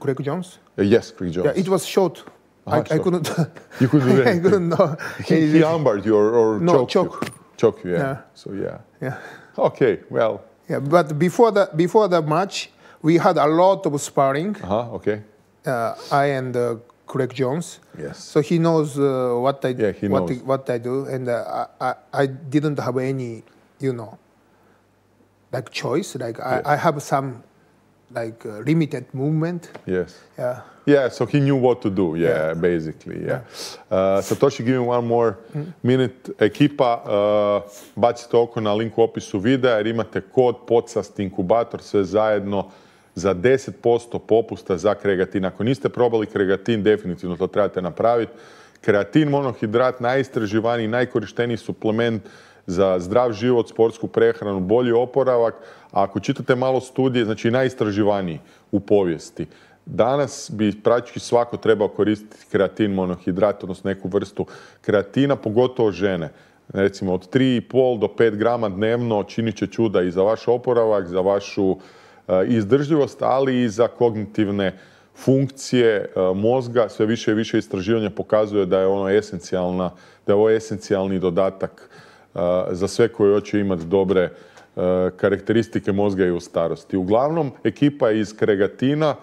Speaker 2: Craig Jones.
Speaker 1: Yes, Craig Jones.
Speaker 2: Yeah, it was short. I couldn't.
Speaker 1: You couldn't do anything.
Speaker 2: I couldn't know.
Speaker 1: He armbarred you or choked you? Choke you, yeah. So
Speaker 2: yeah.
Speaker 1: Okay, well.
Speaker 2: Yeah, but before the match, we had a lot of sparring.
Speaker 1: Okay.
Speaker 2: I and Craig Jones.
Speaker 1: Yes.
Speaker 2: So he knows what I
Speaker 1: what
Speaker 2: I do, and I didn't have any, like choice. Like I have some limited movement.
Speaker 1: Yes.
Speaker 2: Yeah.
Speaker 1: Yeah, so he knew what to do, basically, Satoshi, give me one more minute. Ekipa, bacite oko na link u opisu videa jer imate kod Podcast Inkubator, sve zajedno, za 10% popusta za kreatin. Ako niste probali kreatin, definitivno to trebate napraviti. Kreatin, monohidrat, najistraživaniji, najkorišteniji suplement za zdrav život, sportsku prehranu, bolji oporavak. A ako čitate malo studije, znači najistraživaniji u povijesti. Danas bi praktički svako trebao koristiti kreatin monohidrat, odnosno neku vrstu kreatina, pogotovo žene. Recimo od 3,5 do 5 grama dnevno činit će čuda i za vaš oporavak, za vašu izdržljivost, ali i za kognitivne funkcije mozga. Sve više i više istraživanja pokazuje da je ovo esencijalni dodatak za sve koji hoće imati dobre karakteristike mozga i u starosti. Uglavnom, ekipa iz kreatina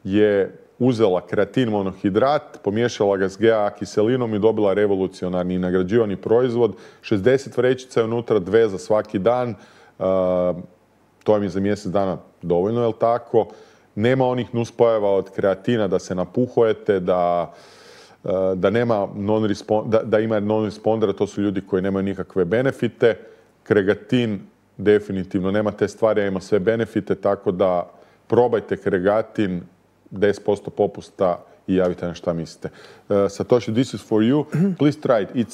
Speaker 1: je uzela kreatin monohidrat, pomiješala ga s GA kiselinom i dobila revolucionarni i nagrađivani proizvod. 60 vrećica je unutra, 2 za svaki dan. To vam je za mjesec dana dovoljno, jel tako? Nema onih nuspojava od kreatina da se napuhujete, da ima non-respondera, to su ljudi koji nemaju nikakve benefite. Kreatin definitivno nema te stvari, a ima sve benefite, tako da probajte kreatin, 10% popusta i javite na šta mislite. Satoshi, this is for you. Please try it.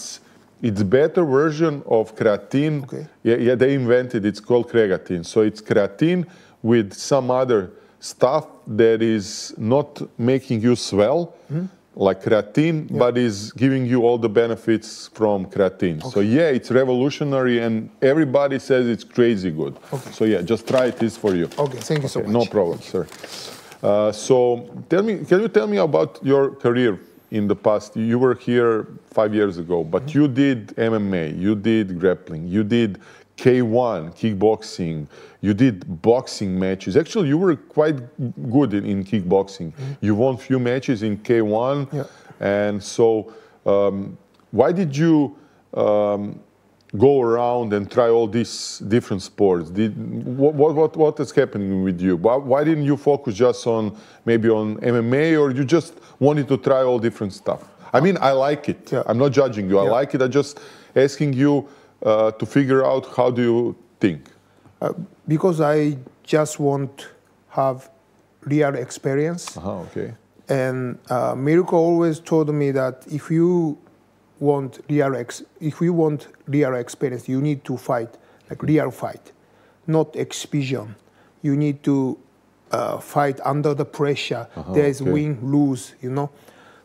Speaker 1: It's better version of creatine.
Speaker 2: Okay.
Speaker 1: Yeah, they invented, it's called creatine. So it's creatine with some other stuff that is not making you swell, like creatine, but is giving you all the benefits from creatine. Okay. So it's revolutionary and everybody says it's crazy good. Okay. So just try it, it's for you.
Speaker 2: Okay, thank you so much.
Speaker 1: No problem, sir. So can you tell me about your career in the past? You were here 5 years ago, but you did MMA, you did grappling, you did K1, kickboxing, you did boxing matches. Actually, you were quite good in kickboxing. You won few matches in K1. Yeah. And so why did you go around and try all these different sports? What is happening with you? Why didn't you focus just on MMA, or you just wanted to try all different stuff? I mean, I like it. Yeah. I'm not judging you. I like it. I'm just asking you to figure out how do you think.
Speaker 2: Because I just want to have real experience.
Speaker 1: Okay.
Speaker 2: And Marko always told me that if you want real experience, you need to fight, like real fight, not exhibition. You need to fight under the pressure. There is win, lose,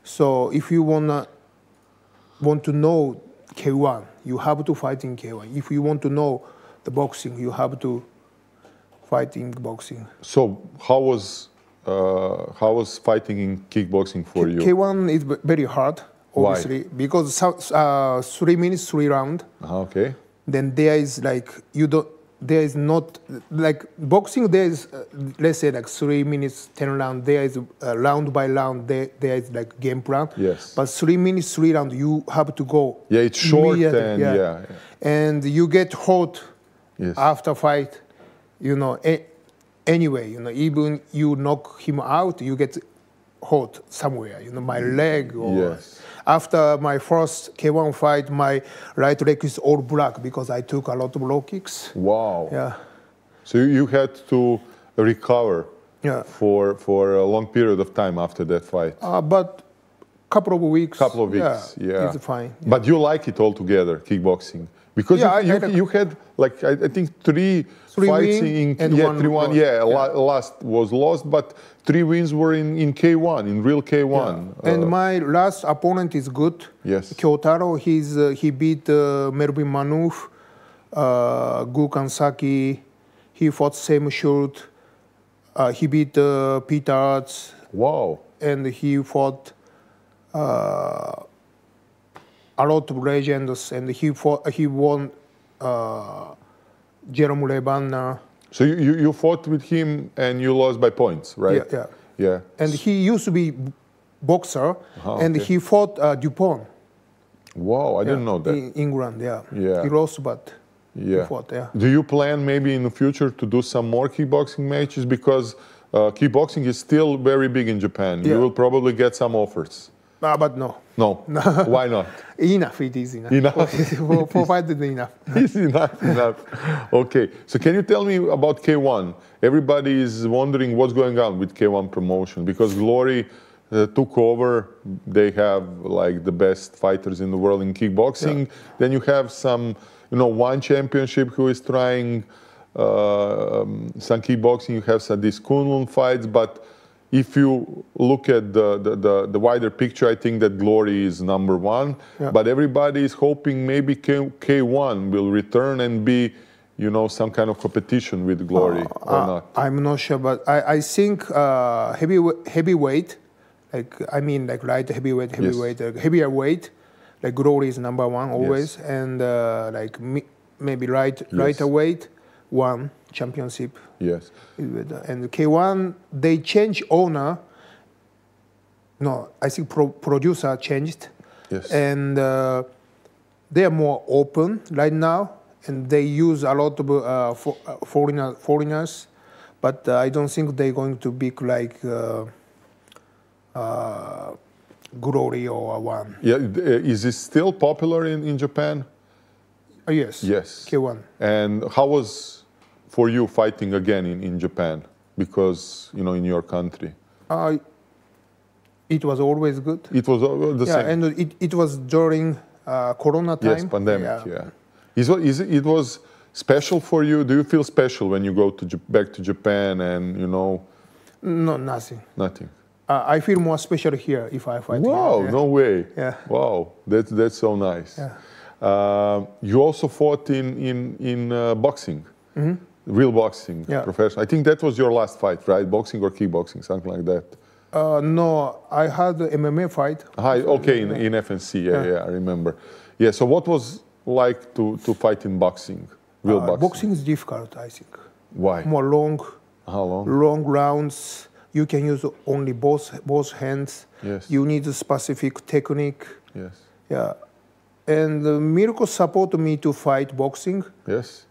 Speaker 2: So if you want to know K1, you have to fight in K1. If you want to know the boxing, you have to fight in boxing.
Speaker 1: So how was fighting in kickboxing for you?
Speaker 2: K1 is very hard. Obviously,
Speaker 1: why?
Speaker 2: Because 3 minutes, 3 rounds.
Speaker 1: Okay.
Speaker 2: Then there is there is not like boxing. There is let's say like 3 minutes, 10 rounds. There is round by round. There is like game plan.
Speaker 1: Yes.
Speaker 2: But 3 minutes, 3 rounds. You have to go.
Speaker 1: Yeah, it's short and
Speaker 2: and you get hot after fight, anyway, even you knock him out, you get hurt somewhere, my leg. Or after my first K1 fight, my right leg is all black because I took a lot of low kicks.
Speaker 1: Wow.
Speaker 2: Yeah.
Speaker 1: So you had to recover for a long period of time after that fight.
Speaker 2: But couple of weeks.
Speaker 1: Yeah.
Speaker 2: It's fine. Yeah.
Speaker 1: But you like it altogether, kickboxing? Because you had, like, I think three fights in 3-1. Yeah, last was lost, but 3 wins were in K1, in real K1.
Speaker 2: Yeah. And my last opponent is good.
Speaker 1: Yes.
Speaker 2: Kyotaro, he beat Melvin Manouf, Gu Kansaki. He fought same shoot. He beat Peter Arts.
Speaker 1: Wow.
Speaker 2: And he fought a lot of legends, and he won Jerome Lebanna.
Speaker 1: So you fought with him and you lost by points, right? Yeah.
Speaker 2: And he used to be boxer, and he fought Dupont.
Speaker 1: Wow, I didn't know that.
Speaker 2: In England, He lost, but he fought,
Speaker 1: Do you plan maybe in the future to do some more kickboxing matches? Because kickboxing is still very big in Japan. You will probably get some offers.
Speaker 2: But no.
Speaker 1: No. Why not?
Speaker 2: Enough. It is enough. For fight is enough.
Speaker 1: It's enough. Okay. So can you tell me about K1? Everybody is wondering what's going on with K1 promotion because Glory took over. They have like the best fighters in the world in kickboxing. Then you have some, one championship who is trying some kickboxing. You have some these Kunlun fights, but if you look at the wider picture, I think that Glory is number one. But everybody is hoping maybe K1 will return and be, some kind of competition with Glory or not.
Speaker 2: I'm not sure, but I think heavyweight, like light heavyweight, heavier weight, like Glory is number one always, and maybe lighter weight, one championship.
Speaker 1: Yes.
Speaker 2: And K1, they changed owner. No, I think producer changed.
Speaker 1: Yes.
Speaker 2: And they are more open right now, and they use a lot of foreigners. But I don't think they're going to be like Glory or one.
Speaker 1: Yeah. Is it still popular in Japan?
Speaker 2: Yes.
Speaker 1: Yes.
Speaker 2: K1.
Speaker 1: And how was for you fighting again in Japan? Because, in your country.
Speaker 2: It was always good.
Speaker 1: It was the same.
Speaker 2: Yeah, and it was during Corona time.
Speaker 1: Yes, pandemic, It was special for you? Do you feel special when you go back to Japan and,
Speaker 2: No, nothing.
Speaker 1: Nothing?
Speaker 2: I feel more special here if I fight here.
Speaker 1: Wow, no way.
Speaker 2: Yeah.
Speaker 1: Wow, that's so nice.
Speaker 2: Yeah.
Speaker 1: You also fought in boxing. Mm-hmm. Real boxing, professional. I think that was your last fight, right? Boxing or kickboxing, something like that.
Speaker 2: No, I had an MMA fight.
Speaker 1: Okay, in FNC, I remember. Yeah, so what was like to fight in boxing, real boxing?
Speaker 2: Boxing is difficult, I think.
Speaker 1: Why?
Speaker 2: More long.
Speaker 1: How long?
Speaker 2: Long rounds. You can use only both hands.
Speaker 1: Yes.
Speaker 2: You need a specific technique.
Speaker 1: Yes.
Speaker 2: Yeah. And Mirko supported me to fight boxing.
Speaker 1: Yes.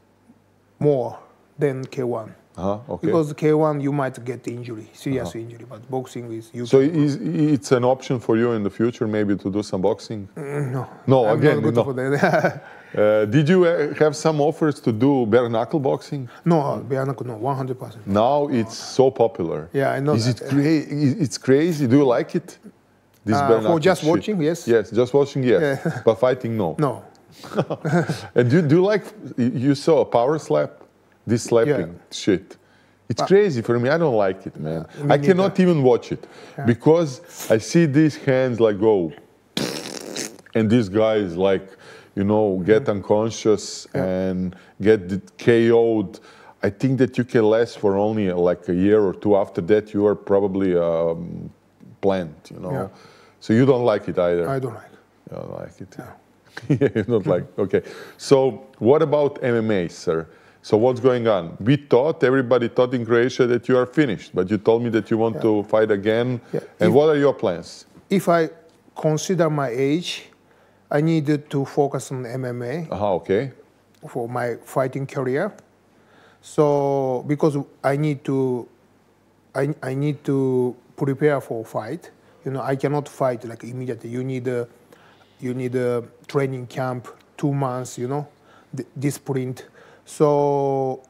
Speaker 2: More than K1.
Speaker 1: Okay.
Speaker 2: Because K1 you might get serious injury, but boxing is usually.
Speaker 1: So it's an option for you in the future maybe to do some boxing?
Speaker 2: No.
Speaker 1: No,
Speaker 2: I'm
Speaker 1: again,
Speaker 2: not good for that.
Speaker 1: Did you have some offers to do bare knuckle boxing?
Speaker 2: No, bare knuckle, no, 100%.
Speaker 1: Now it's so popular.
Speaker 2: Yeah, I know.
Speaker 1: It's crazy. Do you like it? This bare knuckle
Speaker 2: for just
Speaker 1: shit?
Speaker 2: Watching, yes.
Speaker 1: Yes, just watching, yes. Yeah. But fighting, no.
Speaker 2: No.
Speaker 1: And do you like, you saw a power slap? This slapping shit. It's crazy for me. I don't like it, man. I cannot even watch it because I see these hands like go, and this guy is like, get unconscious and get KO'd. I think that you can last for only like a year or two. After that, you are probably plant,
Speaker 2: Yeah.
Speaker 1: So you don't like it either.
Speaker 2: I don't like it.
Speaker 1: You don't like it.
Speaker 2: No.
Speaker 1: You don't like it. Okay. So what about MMA, sir? So what's going on? Everybody thought in Croatia that you are finished, but you told me that you want to fight again. Yeah. And what are your plans?
Speaker 2: If I consider my age, I needed to focus on MMA.
Speaker 1: Okay.
Speaker 2: my fighting career. So because I need to prepare for a fight. You know, I cannot fight like immediately. You need a training camp, 2 months. You know, discipline. So,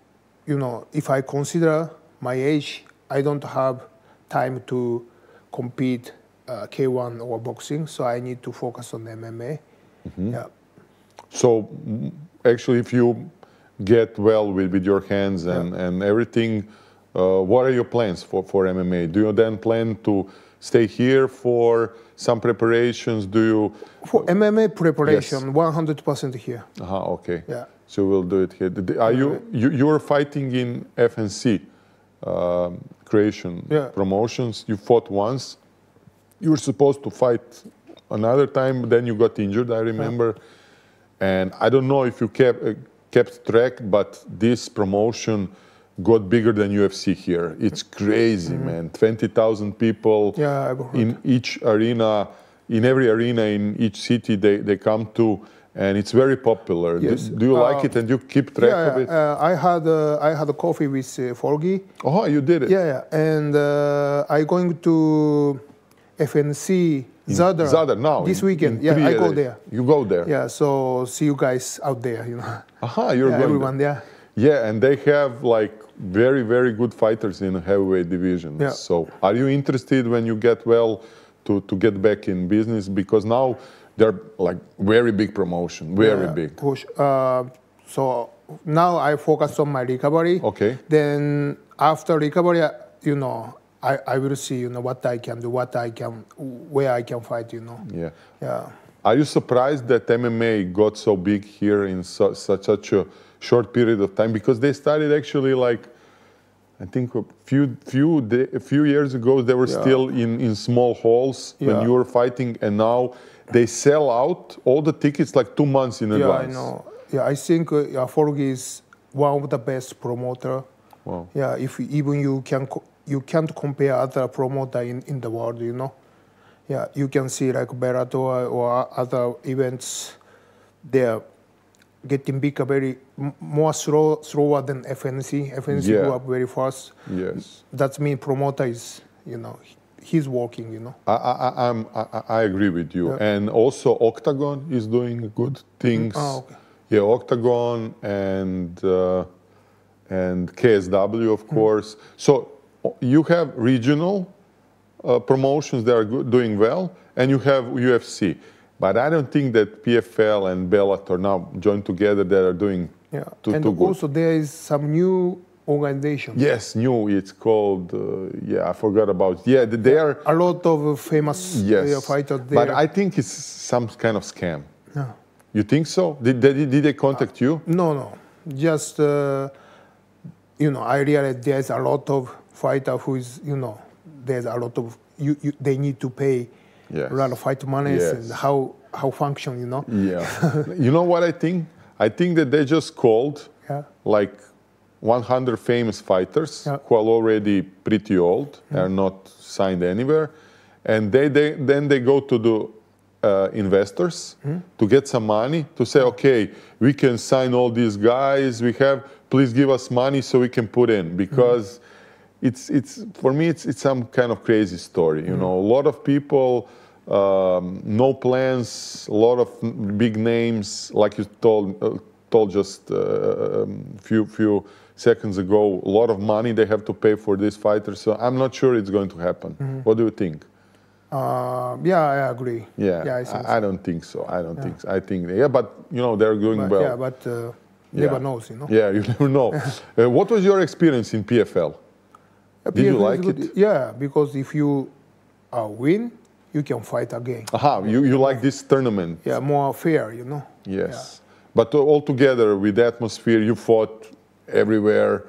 Speaker 2: you know, if I consider my age, I don't have time to compete K1 or boxing. So I need to focus on MMA. Mm-hmm. Yeah.
Speaker 1: So actually, if you get well with your hands and everything, what are your plans for MMA? Do you then plan to stay here for some preparations? Do you...
Speaker 2: For MMA preparation, yes. 100% here.
Speaker 1: Okay.
Speaker 2: Yeah.
Speaker 1: So we'll do it here. Are you are fighting in FNC creation promotions? You fought once. You were supposed to fight another time, but then you got injured, I remember. And I don't know if you kept track, but this promotion got bigger than UFC here. It's crazy, man. 20,000 people in each arena, in every arena in each city they come to, and it's very popular.
Speaker 2: Yes.
Speaker 1: Do you like it and you keep track of it?
Speaker 2: I had a coffee with Forgi.
Speaker 1: Oh, you did it?
Speaker 2: Yeah. And I going to FNC Zadar
Speaker 1: now
Speaker 2: this weekend. Yeah, I go there.
Speaker 1: You go there?
Speaker 2: Yeah, so see you guys out there, you know.
Speaker 1: You're going
Speaker 2: everyone there.
Speaker 1: Yeah, and they have like very, very good fighters in the heavyweight division. Yeah. So are you interested when you get well to get back in business? Because now they're like very big promotion, very big.
Speaker 2: Push. So now I focus on my recovery.
Speaker 1: Okay.
Speaker 2: Then after recovery, you know, I will see, you know, what I can do, where I can fight, you know.
Speaker 1: Yeah. Are you surprised that MMA got so big here in such a short period of time? Because they started actually like, I think a few years ago, they were still in small halls when you were fighting, and now they sell out all the tickets like 2 months in advance.
Speaker 2: Yeah, I know. Yeah, I think Forgi is one of the best promoter.
Speaker 1: Wow.
Speaker 2: Yeah, if even you can't compare other promoter in the world, you know. Yeah, you can see like Bellator or other events, they're getting bigger, more slower than FNC. FNC go up very fast.
Speaker 1: Yes.
Speaker 2: That means promoter is, you know, he's working, you know.
Speaker 1: I agree with you. Yeah. And also Octagon is doing good things.
Speaker 2: Okay.
Speaker 1: Yeah, Octagon and KSW, of course. So you have regional promotions that are doing well, and you have UFC. But I don't think that PFL and Bellator now joined together that are doing too good. And
Speaker 2: also there is some new organization.
Speaker 1: Yes, new. It's called, I forgot about it. Yeah, they are...
Speaker 2: A lot of famous fighters there.
Speaker 1: But I think it's some kind of scam. Yeah. You think so? Did they contact you?
Speaker 2: No. Just, you know, I realized there's a lot of fighter who is, you know, there's a lot of, they need to pay a lot of fight money and how function, you know?
Speaker 1: Yeah. You know what I think? I think that they just called like 100 famous fighters who are already pretty old, are not signed anywhere, and then they go to the investors to get some money to say, okay, we can sign all these guys we have, please give us money so we can put in, because it's for me it's some kind of crazy story, you know. A lot of people, no plans, a lot of big names, like you told just a few seconds ago, a lot of money they have to pay for these fighters. So I'm not sure it's going to happen. What do you think?
Speaker 2: I agree.
Speaker 1: I don't think so. I think but you know, they're doing well.
Speaker 2: Yeah, but never knows, you know.
Speaker 1: Yeah, you never know. What was your experience in PFL? Did you like it?
Speaker 2: Yeah, because if you win, you can fight again.
Speaker 1: You like this tournament?
Speaker 2: Yeah, more fair, you know.
Speaker 1: Yes. Yeah. But altogether, with the atmosphere, you fought everywhere.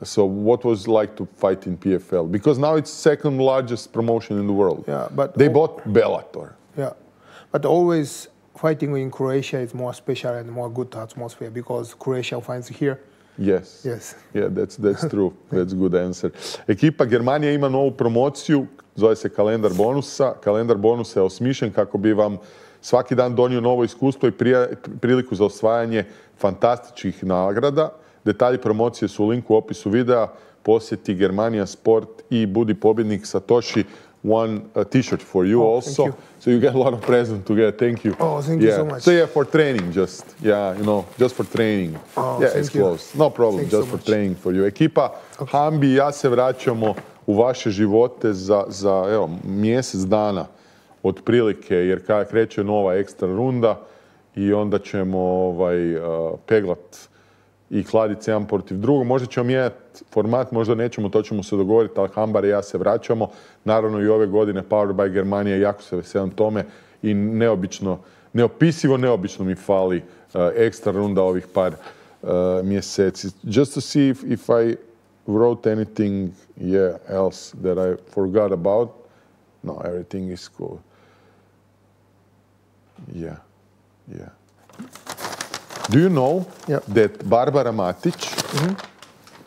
Speaker 1: So what was it like to fight in PFL? Because now it's second largest promotion in the world.
Speaker 2: Yeah, but
Speaker 1: they bought Bellator.
Speaker 2: Yeah, but always fighting in Croatia is more special and more good atmosphere because Croatia fights here.
Speaker 1: Yes. Yeah, that's true. That's a good answer. Ekipa Germanija ima novu promociju, zove se kalendar bonusa. Kalendar bonusa je osmišljen kako bi vam svaki dan donio novo iskustvo i priliku za osvajanje fantastičnih nagrada. Detalji promocije su u linku u opisu videa. Posjeti Germania Sport i budi pobjednik. Satoshi won a t-shirt for you also.
Speaker 2: Thank you.
Speaker 1: So you get a lot of presents to get. Thank you.
Speaker 2: Oh, thank you so much.
Speaker 1: So yeah, for training just. Yeah, just for training. It's close. No problem,
Speaker 2: Thanks
Speaker 1: just
Speaker 2: so
Speaker 1: for
Speaker 2: much.
Speaker 1: training for you. Ekipa Hambi i ja se vraćamo u vaše živote za evo, mjesec dana otprilike, jer kada kreće nova ekstra runda i onda ćemo peglat i kladiti jedan protiv drugog. Možda ćemo mijenjati format, možda nećemo, to ćemo se dogovoriti, ali Hambar i ja se vraćamo. Naravno i ove godine Powered by Germania, jako se veselim tome i neopisivo neobično mi fali ekstra runda ovih par mjeseci. Just to see if I wrote anything else that I forgot about. No, everything is cool. Yeah. Do you know that Barbara Matic,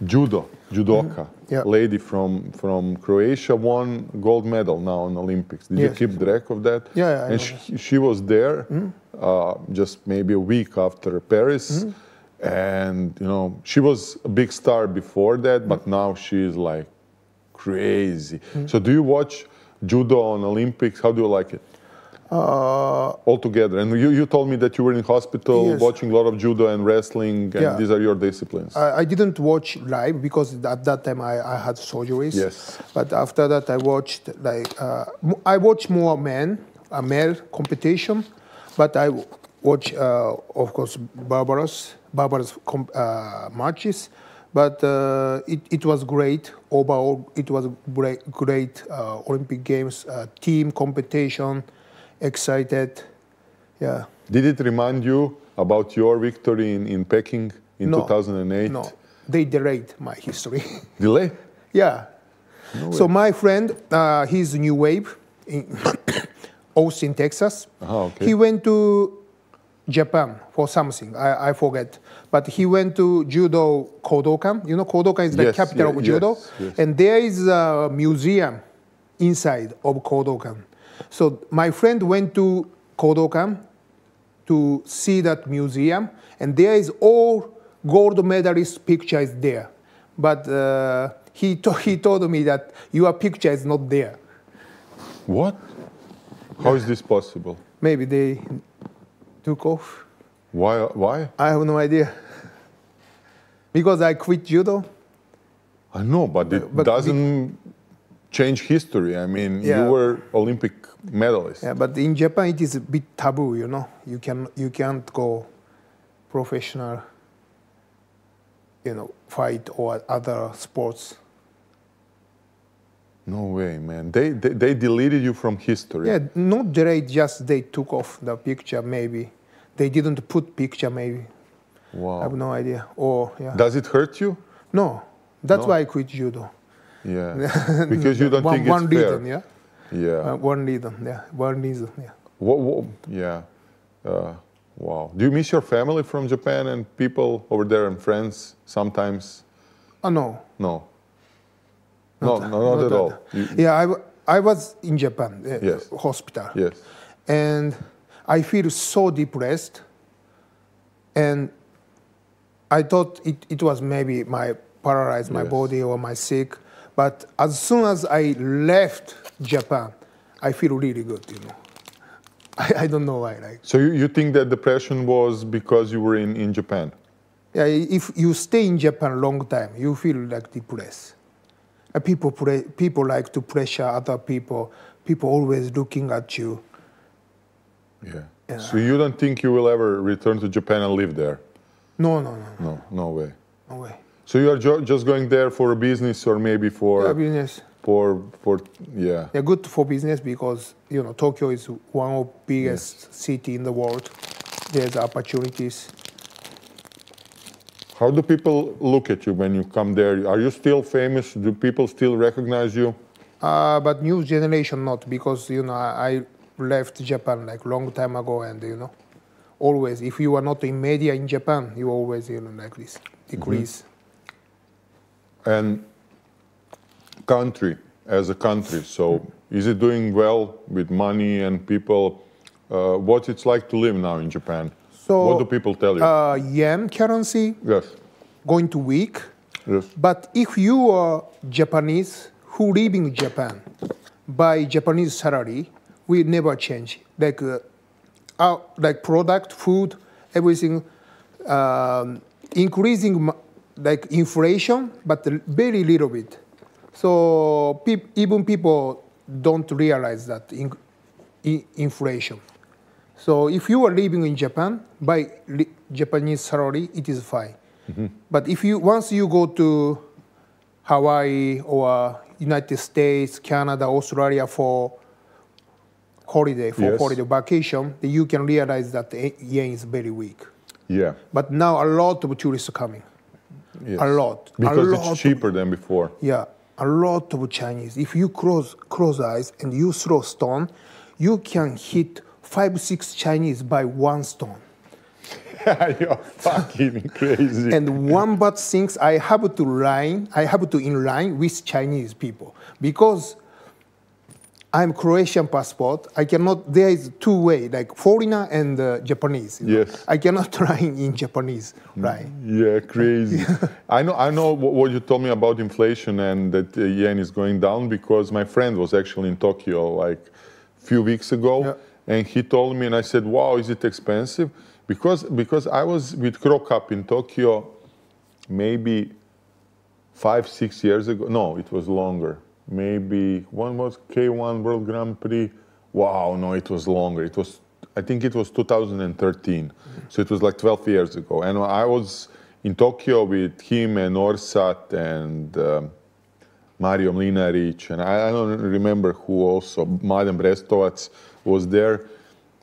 Speaker 1: judoka, lady from Croatia, won gold medal now on Olympics? Did you keep track of that?
Speaker 2: Yeah, I
Speaker 1: and she was there just maybe a week after Paris, and she was a big star before that, but now she is like crazy. So do you watch judo on Olympics? How do you like it? All together. And you told me that you were in hospital watching a lot of judo and wrestling, and these are your disciplines.
Speaker 2: I didn't watch live because at that time I had surgeries.
Speaker 1: Yes.
Speaker 2: But after that I watched I watched more male competition, but I watch of course Barbara's matches. But it was great overall. It was great Olympic Games, team competition. Excited, yeah.
Speaker 1: Did it remind you about your victory in Peking in 2008?
Speaker 2: No, they delayed my history.
Speaker 1: Delay?
Speaker 2: Yeah.
Speaker 1: No
Speaker 2: so
Speaker 1: way.
Speaker 2: my friend, he's New Wave in Austin, Texas.
Speaker 1: Okay.
Speaker 2: He went to Japan for something, I forget. But he went to Judo Kodokan. You know, Kodokan is the capital of Judo.
Speaker 1: Yes.
Speaker 2: And there is a museum inside of Kodokan. So my friend went to Kodokan to see that museum, and there is all gold medalist pictures there. But he told me that your picture is not there.
Speaker 1: What? How is this possible?
Speaker 2: Maybe they took off.
Speaker 1: Why?
Speaker 2: I have no idea. Because I quit judo.
Speaker 1: I know, but it doesn't change history. I mean, you were Olympic medalist.
Speaker 2: Yeah, but in Japan it is a bit taboo, You can't go professional, fight or other sports.
Speaker 1: No way, man. They deleted you from history.
Speaker 2: Yeah, not delayed, just they took off the picture maybe. They didn't put picture maybe.
Speaker 1: Wow.
Speaker 2: I have no idea. Or
Speaker 1: Does it hurt you?
Speaker 2: No. That's why I quit judo.
Speaker 1: Yeah. Because you don't think it's
Speaker 2: one
Speaker 1: fair.
Speaker 2: reason, yeah.
Speaker 1: Yeah.
Speaker 2: One reason, yeah.
Speaker 1: Yeah. Wow. Do you miss your family from Japan and people over there and friends sometimes?
Speaker 2: No.
Speaker 1: No. Not at all.
Speaker 2: Yeah, I was in Japan,
Speaker 1: Yes.
Speaker 2: hospital.
Speaker 1: Yes.
Speaker 2: And I feel so depressed. And I thought it was maybe my paralyzed my body or my sick. But as soon as I left Japan, I feel really good, I don't know why.
Speaker 1: So you think that depression was because you were in Japan?
Speaker 2: Yeah, if you stay in Japan a long time, you feel like depressed. People like to pressure other people. People always looking at you.
Speaker 1: Yeah. So you don't think you will ever return to Japan and live there?
Speaker 2: No.
Speaker 1: No way.
Speaker 2: No way.
Speaker 1: So you are just going there for a business or maybe for
Speaker 2: business.
Speaker 1: Yeah,
Speaker 2: good for business because Tokyo is one of the biggest city in the world. There's opportunities.
Speaker 1: How do people look at you when you come there? Are you still famous? Do people still recognize you?
Speaker 2: But new generation not, because I left Japan like long time ago, and always if you are not in media in Japan, you always like this decrease.
Speaker 1: And country as a country, so is it doing well with money and people what it's like to live now in Japan.
Speaker 2: So,
Speaker 1: what do people tell you?
Speaker 2: Yen currency
Speaker 1: Yes.
Speaker 2: going to weak.
Speaker 1: Yes.
Speaker 2: But if you are Japanese who live in Japan by Japanese salary, we never change. Like product, food, everything, increasing like inflation, but very little bit. So even people don't realize that inflation. So if you are living in Japan by Japanese salary, it is fine. Mm-hmm. But if once you go to Hawaii or United States, Canada, Australia for holiday, holiday vacation, then you can realize that the yen is very weak.
Speaker 1: Yeah.
Speaker 2: But now a lot of tourists are coming.
Speaker 1: Yes.
Speaker 2: A lot.
Speaker 1: Because it's cheaper than before.
Speaker 2: Yeah, a lot of Chinese. If you close eyes and you throw stone, you can hit 5-6 Chinese by one stone.
Speaker 1: You're fucking crazy.
Speaker 2: And one bad thing, I have to in line with Chinese people because I'm Croatian passport. I cannot. There is two way, like foreigner and Japanese.
Speaker 1: Yes.
Speaker 2: I cannot line in Japanese, right?
Speaker 1: Yeah, crazy. I know what you told me about inflation and that yen is going down because my friend was actually in Tokyo like a few weeks ago, and he told me, and I said, "Wow, is it expensive?" Because I was with Crow Cup in Tokyo maybe 5-6 years ago. No, it was longer. Maybe one was K1 World Grand Prix. Wow, no, it was longer. I think it was 2013. So it was like 12 years ago. And I was in Tokyo with him and Orsat and Mario Mlinarić. And I don't remember who also, Mladen Brestovac was there.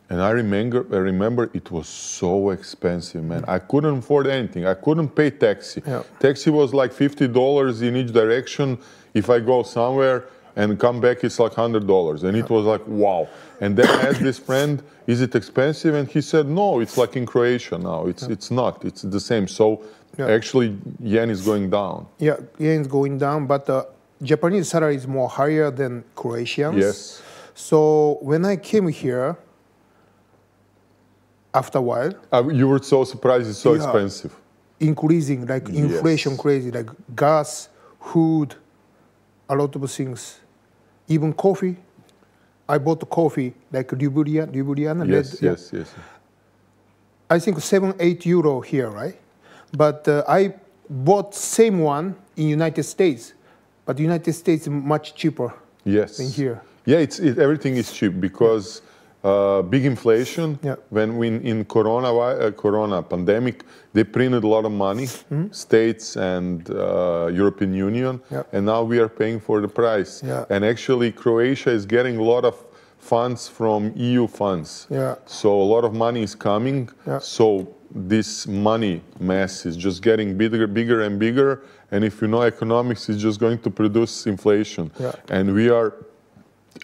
Speaker 1: And I remember it was so expensive, man. I couldn't afford anything. I couldn't pay taxi. Yeah. Taxi was like $50 in each direction. If I go somewhere and come back, it's like $100. And it was like, wow. And then I asked this friend, is it expensive? And he said, no, it's like in Croatia now. It's not. It's the same. So actually, yen is going down. Yeah,
Speaker 2: yen is going down, but Japanese salary is more higher than Croatians.
Speaker 1: Yes.
Speaker 2: So when I came here, after a while.
Speaker 1: You were so surprised it's so expensive.
Speaker 2: Increasing, like inflation crazy, like gas, food, a lot of things. Even coffee. I bought coffee, like Ljubljana.
Speaker 1: Yes.
Speaker 2: I think 7-8 euro here, right? But I bought same one in United States. But United States is much cheaper than here.
Speaker 1: Yeah, everything is cheap because big inflation. Yeah. When in Corona pandemic, they printed a lot of money, states and European Union, and now we are paying for the price. Yeah. And actually, Croatia is getting a lot of funds from EU funds. Yeah. So a lot of money is coming. Yeah. So this money mass is just getting bigger and bigger. And if you know economics, it's just going to produce inflation. Yeah. And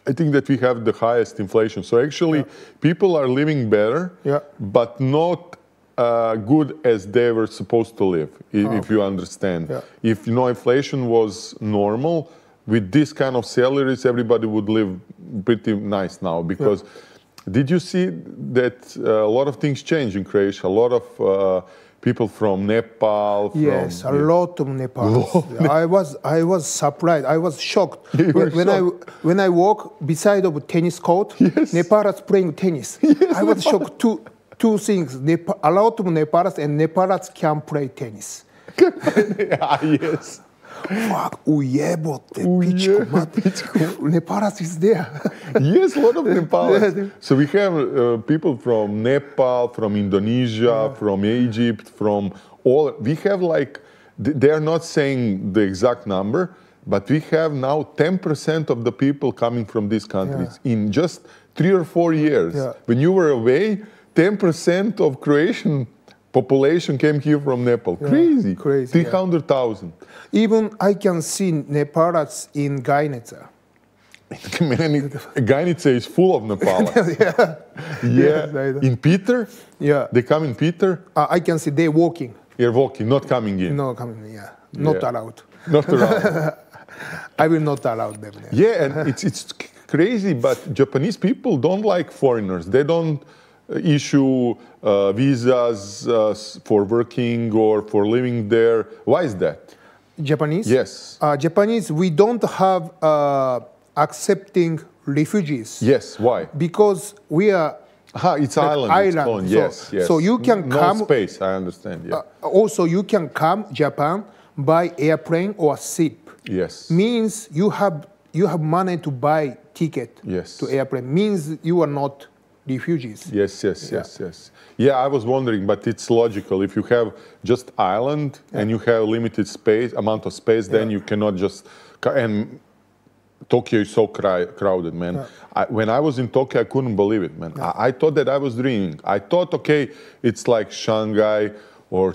Speaker 1: I think that we have the highest inflation. So actually, people are living better, but not good as they were supposed to live, if you understand. Yeah. If inflation was normal, with this kind of salaries, everybody would live pretty nice now. Because did you see that a lot of things change in Croatia? A lot of people from Nepal.
Speaker 2: Yes, a lot of Nepal. I was surprised. I was shocked when I walk beside of a tennis court. Yes. Nepal's playing tennis. Yes, I was shocked. Two things: a lot of Nepal's and Nepal's can play tennis.
Speaker 1: Yes.
Speaker 2: Fuck, ujebote, pičku, Nepal's is there.
Speaker 1: Yes, a lot of Nepal. So we have people from Nepal, from Indonesia, from Egypt, from all. We have they are not saying the exact number, but we have now 10% of the people coming from these countries in just 3 or 4 years. Yeah. When you were away, 10% of Croatian population came here from Nepal. Crazy. 300,000.
Speaker 2: Even I can see Nepal's in Gainetsa.
Speaker 1: Gainetsa is full of Nepal's. In Peter?
Speaker 2: Yeah.
Speaker 1: They come in Peter?
Speaker 2: I can see they're walking.
Speaker 1: They're walking, not coming in.
Speaker 2: No, coming in, Not allowed.
Speaker 1: Not allowed.
Speaker 2: I will not allow them.
Speaker 1: Yeah, and it's crazy, but Japanese people don't like foreigners. They don't issue visas for working or for living there. Why is that?
Speaker 2: Japanese?
Speaker 1: Yes.
Speaker 2: Japanese, we don't have accepting refugees.
Speaker 1: Yes, why?
Speaker 2: Because we are
Speaker 1: it's island. It's called. Yes, yes.
Speaker 2: So you can come.
Speaker 1: No space, I understand, yeah.
Speaker 2: Also, you can come Japan by airplane or ship.
Speaker 1: Yes.
Speaker 2: Means you have money to buy ticket to airplane. Means you are not refugees.
Speaker 1: Yes. Yeah, I was wondering, but it's logical. If you have just island and you have limited amount of space, then you cannot just, and Tokyo is so crowded, man.
Speaker 2: Yeah.
Speaker 1: When I was in Tokyo, I couldn't believe it, man. Yeah. I thought that I was dreaming. I thought, okay, it's like Shanghai or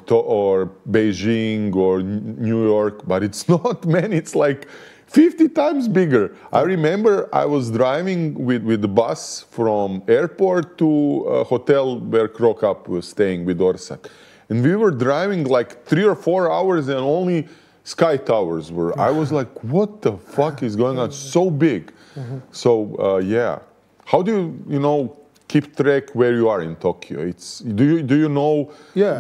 Speaker 1: Beijing or New York, but it's not, man. It's like 50 times bigger. I remember I was driving with the bus from airport to a hotel where Krokap was staying with Orsat. And we were driving like 3 or 4 hours and only sky towers were. I was like, what the fuck is going on? So big. So, yeah. How do you keep track where you are in Tokyo? Do you know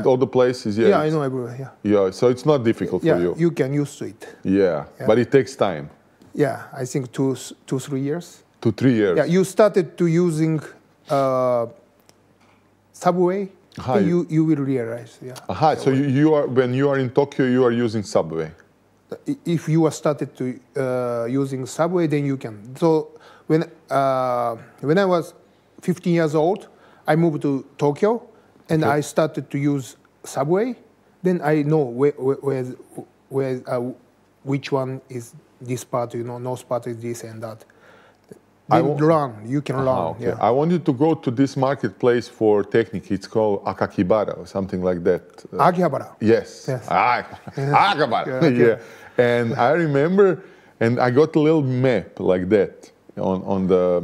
Speaker 1: all the places?
Speaker 2: Yeah, I know everywhere.
Speaker 1: Yeah, so it's not difficult for you.
Speaker 2: You can use it.
Speaker 1: Yeah, but it takes time.
Speaker 2: Yeah, I think 2-3 years.
Speaker 1: 2-3 years.
Speaker 2: Yeah, you started to using subway. You will realize. Yeah.
Speaker 1: So you are when you are in Tokyo, you are using subway.
Speaker 2: If you are started to using subway, then you can. So when I was 15 years old, I moved to Tokyo, and I started to use subway. Then I know which one is this part, north part is this and that. You can learn.
Speaker 1: Okay. Yeah. I want you to go to this marketplace for technique. It's called Akakibara or something like that.
Speaker 2: Akihabara.
Speaker 1: Yes. Akakibara. Yeah. And I remember, and I got a little map like that on the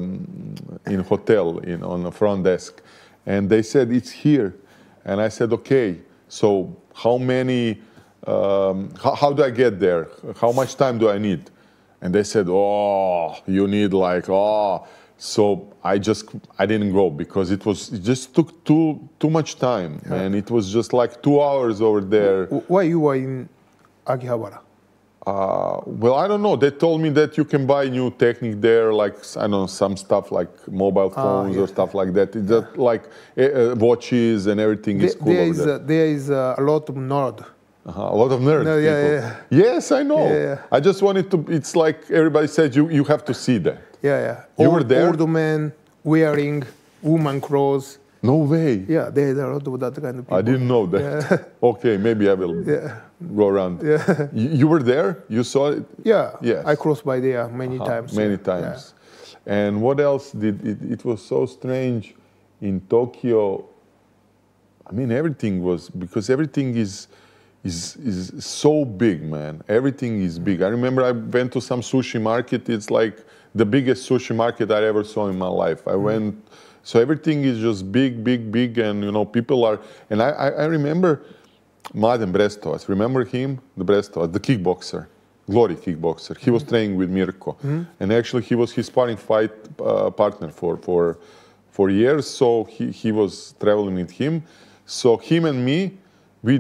Speaker 1: in hotel on the front desk, and they said it's here, and I said okay. So how many? How do I get there? How much time do I need? And they said, you need So I didn't go because it just took too much time, and it was just like 2 hours over there.
Speaker 2: Why you were in Akihabara?
Speaker 1: Well, I don't know. They told me that you can buy new technique there, like I don't know, some stuff like mobile phones or stuff like that. It's just like watches and everything is cool over there.
Speaker 2: There is a lot of nerd.
Speaker 1: A lot of nerds. Yes, I know. I just wanted to. It's like everybody said, you have to see that.
Speaker 2: Yeah.
Speaker 1: You were there.
Speaker 2: Old men wearing woman clothes.
Speaker 1: No way.
Speaker 2: Yeah, there's a lot of that kind of people.
Speaker 1: I didn't know that. Yeah. Okay, maybe I will go around.
Speaker 2: Yeah.
Speaker 1: You were there? You saw it?
Speaker 2: Yeah.
Speaker 1: Yes.
Speaker 2: I crossed by there many times.
Speaker 1: Many times. Yeah. And what else did it was so strange in Tokyo. I mean, everything was, because everything is so big, man. Everything is big. I remember I went to some sushi market. It's like the biggest sushi market I ever saw in my life. I went, so everything is just big, and people are, and I remember Mladen Brestovac. Remember him? The Brestovac, the kickboxer, glory kickboxer. He was training with Marko, and actually he was his sparring fight partner for years. So he was traveling with him. So him and me, we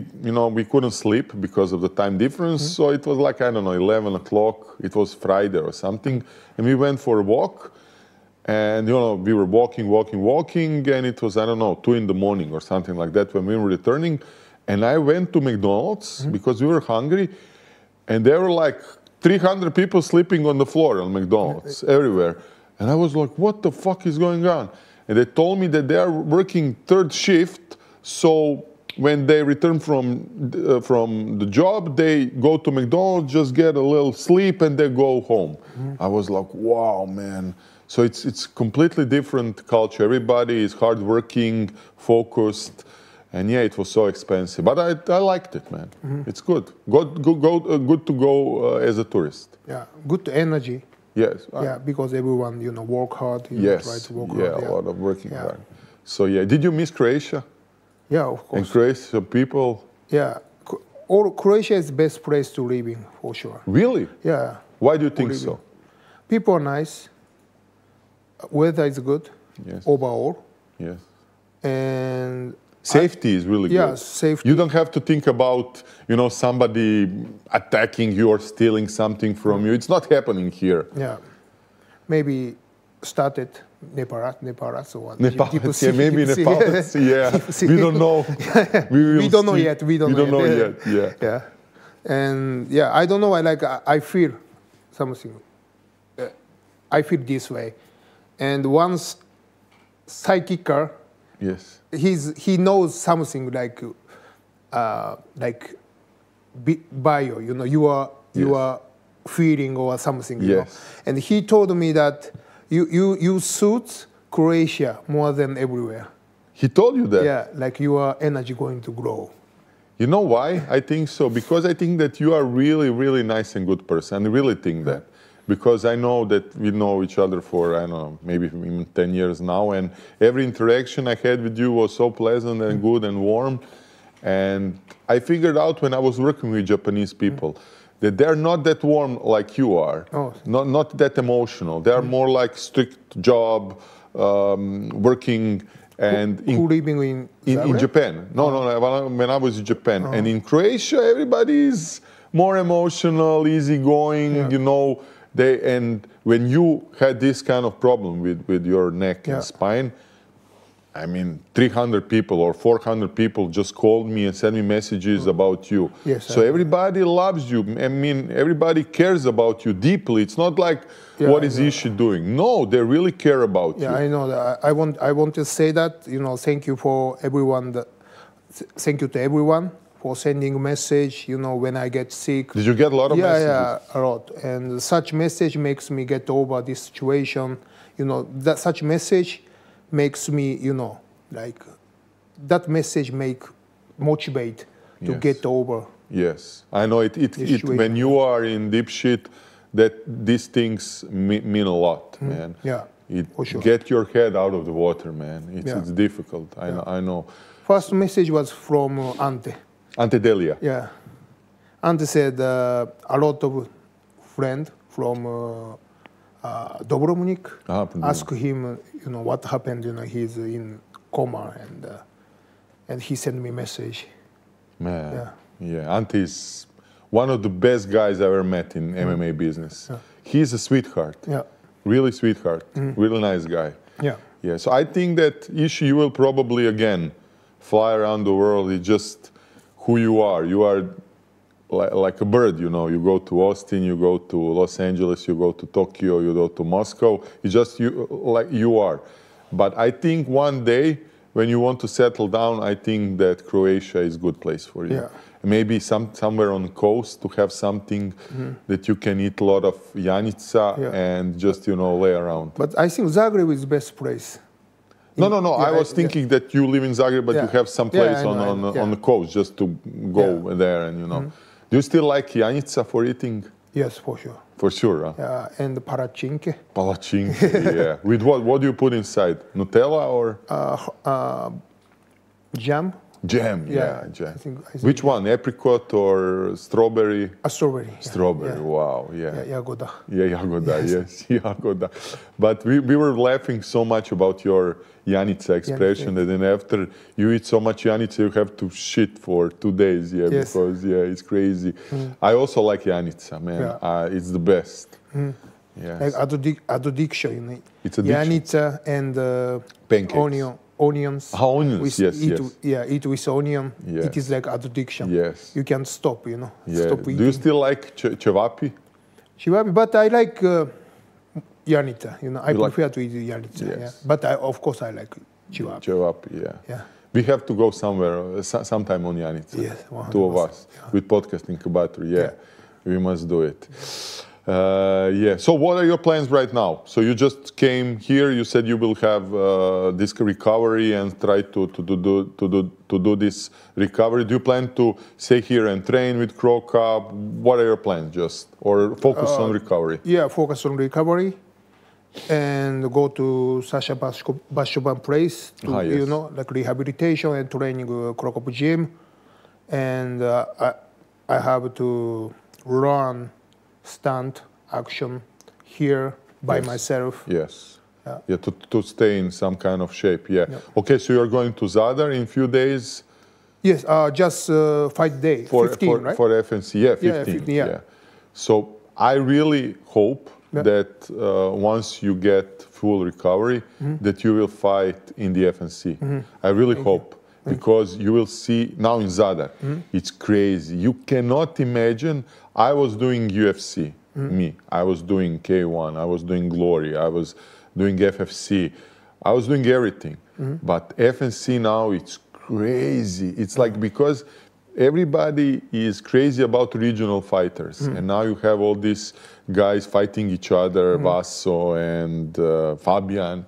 Speaker 1: couldn't sleep because of the time difference. So it was like, I don't know, 11 o'clock. It was Friday or something. And we went for a walk. And, we were walking. And it was, I don't know, 2 in the morning or something like that when we were returning. And I went to McDonald's because we were hungry. And there were like 300 people sleeping on the floor on McDonald's everywhere. And I was like, what the fuck is going on? And they told me that they are working 3rd shift. So when they return from the job, they go to McDonald's, just get a little sleep, and they go home. I was like, wow, man. So it's completely different culture. Everybody is hardworking, focused, and it was so expensive. But I liked it, man. It's good. Good to go as a tourist.
Speaker 2: Yeah, good energy.
Speaker 1: Yes.
Speaker 2: Yeah, because everyone, work hard. Try to work hard.
Speaker 1: Yeah, a lot of working hard. So did you miss Croatia?
Speaker 2: Yeah, of course.
Speaker 1: And Croatia people?
Speaker 2: Yeah. Croatia is the best place to live in, for sure.
Speaker 1: Really?
Speaker 2: Yeah.
Speaker 1: Why do you think so?
Speaker 2: People are nice. weather is good
Speaker 1: Yes.
Speaker 2: overall.
Speaker 1: Yes.
Speaker 2: And
Speaker 1: Safety is really good.
Speaker 2: yeah, safety.
Speaker 1: You don't have to think about, somebody attacking you or stealing something from you. It's not happening here.
Speaker 2: Yeah, maybe started Nepal or what?
Speaker 1: Nepal, maybe Nepal. Yeah, we don't know.
Speaker 2: We don't know yet. We don't know
Speaker 1: yet. Yeah.
Speaker 2: Yeah, and yeah, I don't know. I feel something. I feel this way, and once psychicer.
Speaker 1: Yes.
Speaker 2: He knows something like bio, you are feeling or something, you know. And he told me that you suit Croatia more than everywhere.
Speaker 1: He told you that?
Speaker 2: Yeah, like your energy going to grow.
Speaker 1: You know why I think so? Because I think that you are really, really nice and good person. I really think that. Because I know that we know each other for, I don't know, maybe even 10 years now, and every interaction I had with you was so pleasant and good and warm. And I figured out when I was working with Japanese people that they're not that warm like you are, not that emotional. They are more like strict job, working, and
Speaker 2: who living
Speaker 1: in Japan. No, when I was in Japan. And in Croatia, everybody is more emotional, easygoing, and when you had this kind of problem with your neck and spine, I mean, 300 people or 400 people just called me and sent me messages about you.
Speaker 2: Yes,
Speaker 1: so everybody loves you. I mean, everybody cares about you deeply. It's not like, what is Ishii doing? No, they really care about you.
Speaker 2: Yeah, I know that. I want to say that, thank you for everyone. Thank you to everyone for sending a message, when I get sick.
Speaker 1: Did you get a lot of messages?
Speaker 2: Yeah, a lot. And such message makes me get over this situation. That such message makes me, that message motivate to get over.
Speaker 1: Yes, I know it when you are in deep shit, that these things mean a lot, man.
Speaker 2: Yeah, for sure.
Speaker 1: Get your head out of the water, man. It's difficult, I know.
Speaker 2: First message was from Ante.
Speaker 1: Ante Delia.
Speaker 2: Yeah. Ante said a lot of friends from Dubrovnik asked him, what happened. He's in coma, and he sent me a message.
Speaker 1: Man, yeah. Ante is one of the best guys I ever met in MMA business. Yeah. He's a sweetheart. Yeah. Really sweetheart. Really nice guy.
Speaker 2: Yeah.
Speaker 1: Yeah. So I think that Ishii, you will probably again fly around the world. It's just who you are. You are like a bird, you go to Austin, you go to Los Angeles, you go to Tokyo, you go to Moscow. It's just like you are. But I think one day when you want to settle down, I think that Croatia is a good place for you. Yeah. Maybe somewhere on the coast to have something that you can eat a lot of janica and just, lay around.
Speaker 2: But I think Zagreb is the best place.
Speaker 1: No. I was thinking that you live in Zagreb, but you have some place on the coast just to go there and, Do you still like janica for eating?
Speaker 2: Yes, for sure.
Speaker 1: For sure, huh?
Speaker 2: Yeah, and palacinke.
Speaker 1: Palacinke, yeah. With what? What do you put inside? Nutella or?
Speaker 2: Jam.
Speaker 1: Jam, jam. I think which one? Apricot or strawberry?
Speaker 2: Strawberry.
Speaker 1: Strawberry, wow,
Speaker 2: Yeah, jagoda.
Speaker 1: Yeah, jagoda, yes, jagoda. But we were laughing so much about your janica expression that then after you eat so much janica, you have to shit for 2 days, because, it's crazy. I also like janica, man. It's the best. Yes.
Speaker 2: Like addiction,
Speaker 1: It's addiction.
Speaker 2: Janica and
Speaker 1: pancakes.
Speaker 2: Onions.
Speaker 1: Onions, yes.
Speaker 2: Eat with onion.
Speaker 1: Yes.
Speaker 2: It is like addiction.
Speaker 1: Yes.
Speaker 2: You can't stop,
Speaker 1: Yeah.
Speaker 2: Stop eating.
Speaker 1: Do you still like cevapi?
Speaker 2: Cevapi, but I like janica. I prefer to eat janica.
Speaker 1: Yes.
Speaker 2: Yeah. But of course I like cevapi.
Speaker 1: Cevapi,
Speaker 2: Yeah.
Speaker 1: We have to go somewhere, sometime on janica.
Speaker 2: Yes, 100%.
Speaker 1: Two of us with Podcast Inkubator. Yeah. We must do it. So what are your plans right now? So you just came here. You said you will have this recovery and try to do this recovery. Do you plan to stay here and train with Croca? What are your plans? Or focus on recovery?
Speaker 2: Yeah, focus on recovery, and go to Sasha Bashoban place to like rehabilitation and training Croca gym, and I have to run stunt action here by myself.
Speaker 1: Yes. to stay in some kind of shape. Okay, so you're going to Zadar in a few days.
Speaker 2: Yes, just 5 days, 15, right?
Speaker 1: For FNC, 15. So I really hope that once you get full recovery, that you will fight in the FNC. I really hope, because you will see now in Zadar, it's crazy. You cannot imagine. I was doing UFC, I was doing K1, I was doing Glory, I was doing FFC, I was doing everything. But FNC now, it's crazy. It's like, because everybody is crazy about regional fighters, and now you have all these guys fighting each other, Vasso and Fabian,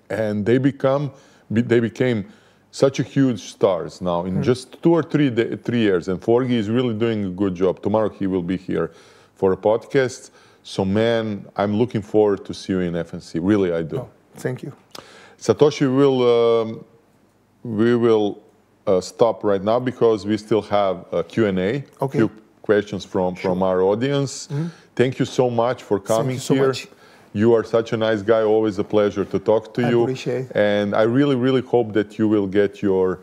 Speaker 1: and they became such a huge stars now in just 2 or 3 years. And Forgi is really doing a good job. Tomorrow he will be here for a podcast. So man, I'm looking forward to see you in FNC. Really, I do.
Speaker 2: Oh, thank you.
Speaker 1: Satoshi, we will stop right now because we still have a Q&A, a few questions from our audience. Thank you so much for coming here. You are such a nice guy, always a pleasure to talk to you.
Speaker 2: I appreciate it.
Speaker 1: And I really, really hope that you will get your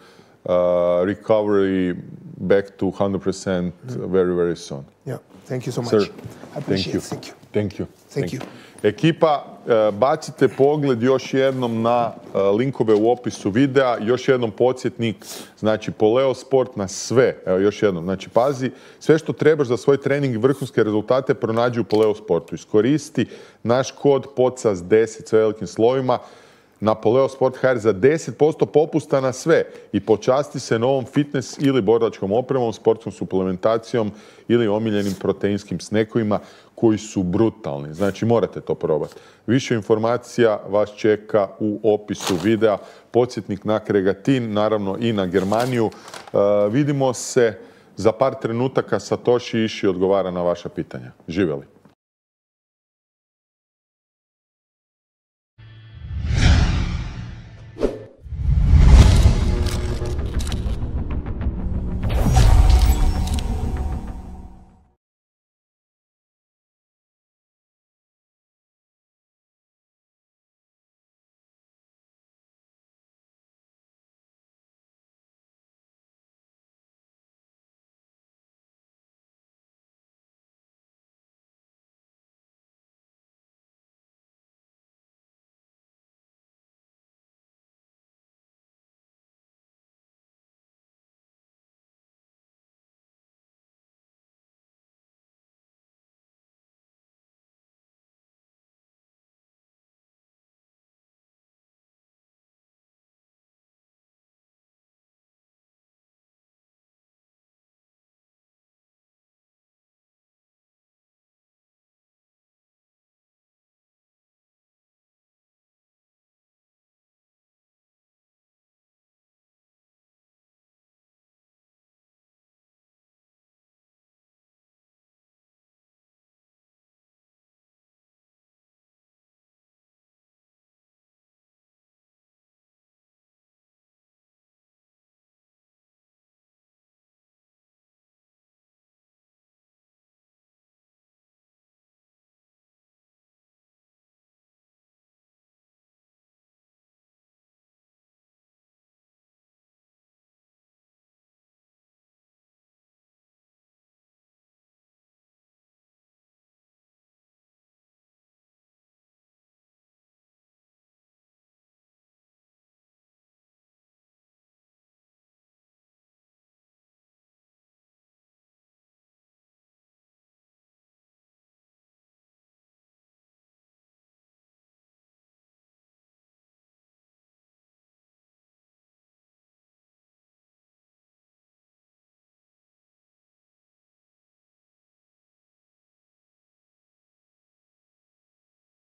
Speaker 1: recovery back to 100% very, very soon.
Speaker 2: Yeah, thank you so much.
Speaker 1: Sir,
Speaker 2: I appreciate it.
Speaker 1: Thank you.
Speaker 2: Thank you.
Speaker 1: Ekipa, bacite pogled još jednom na linkove u opisu videa. Još jednom podsjetnik, znači Poleo Sport na sve. Evo još jednom, znači pazi, sve što trebaš za svoj trening i vrhunske rezultate pronađi u Poleo Sportu. Iskoristi naš kod PODCAST10 s velikim slovima na Poleo Sport HR za 10% popusta na sve i počasti se novom fitness ili borilačkom opremom, sportskom suplementacijom ili omiljenim proteinskim snekovima koji su brutalni. Znači morate to probati. Više informacija vas čeka u opisu videa. Podsjetnik na kreatin, naravno i na Germaniju. Vidimo se za par trenutaka. Satoshi Ishii odgovara na vaša pitanja. Živjeli!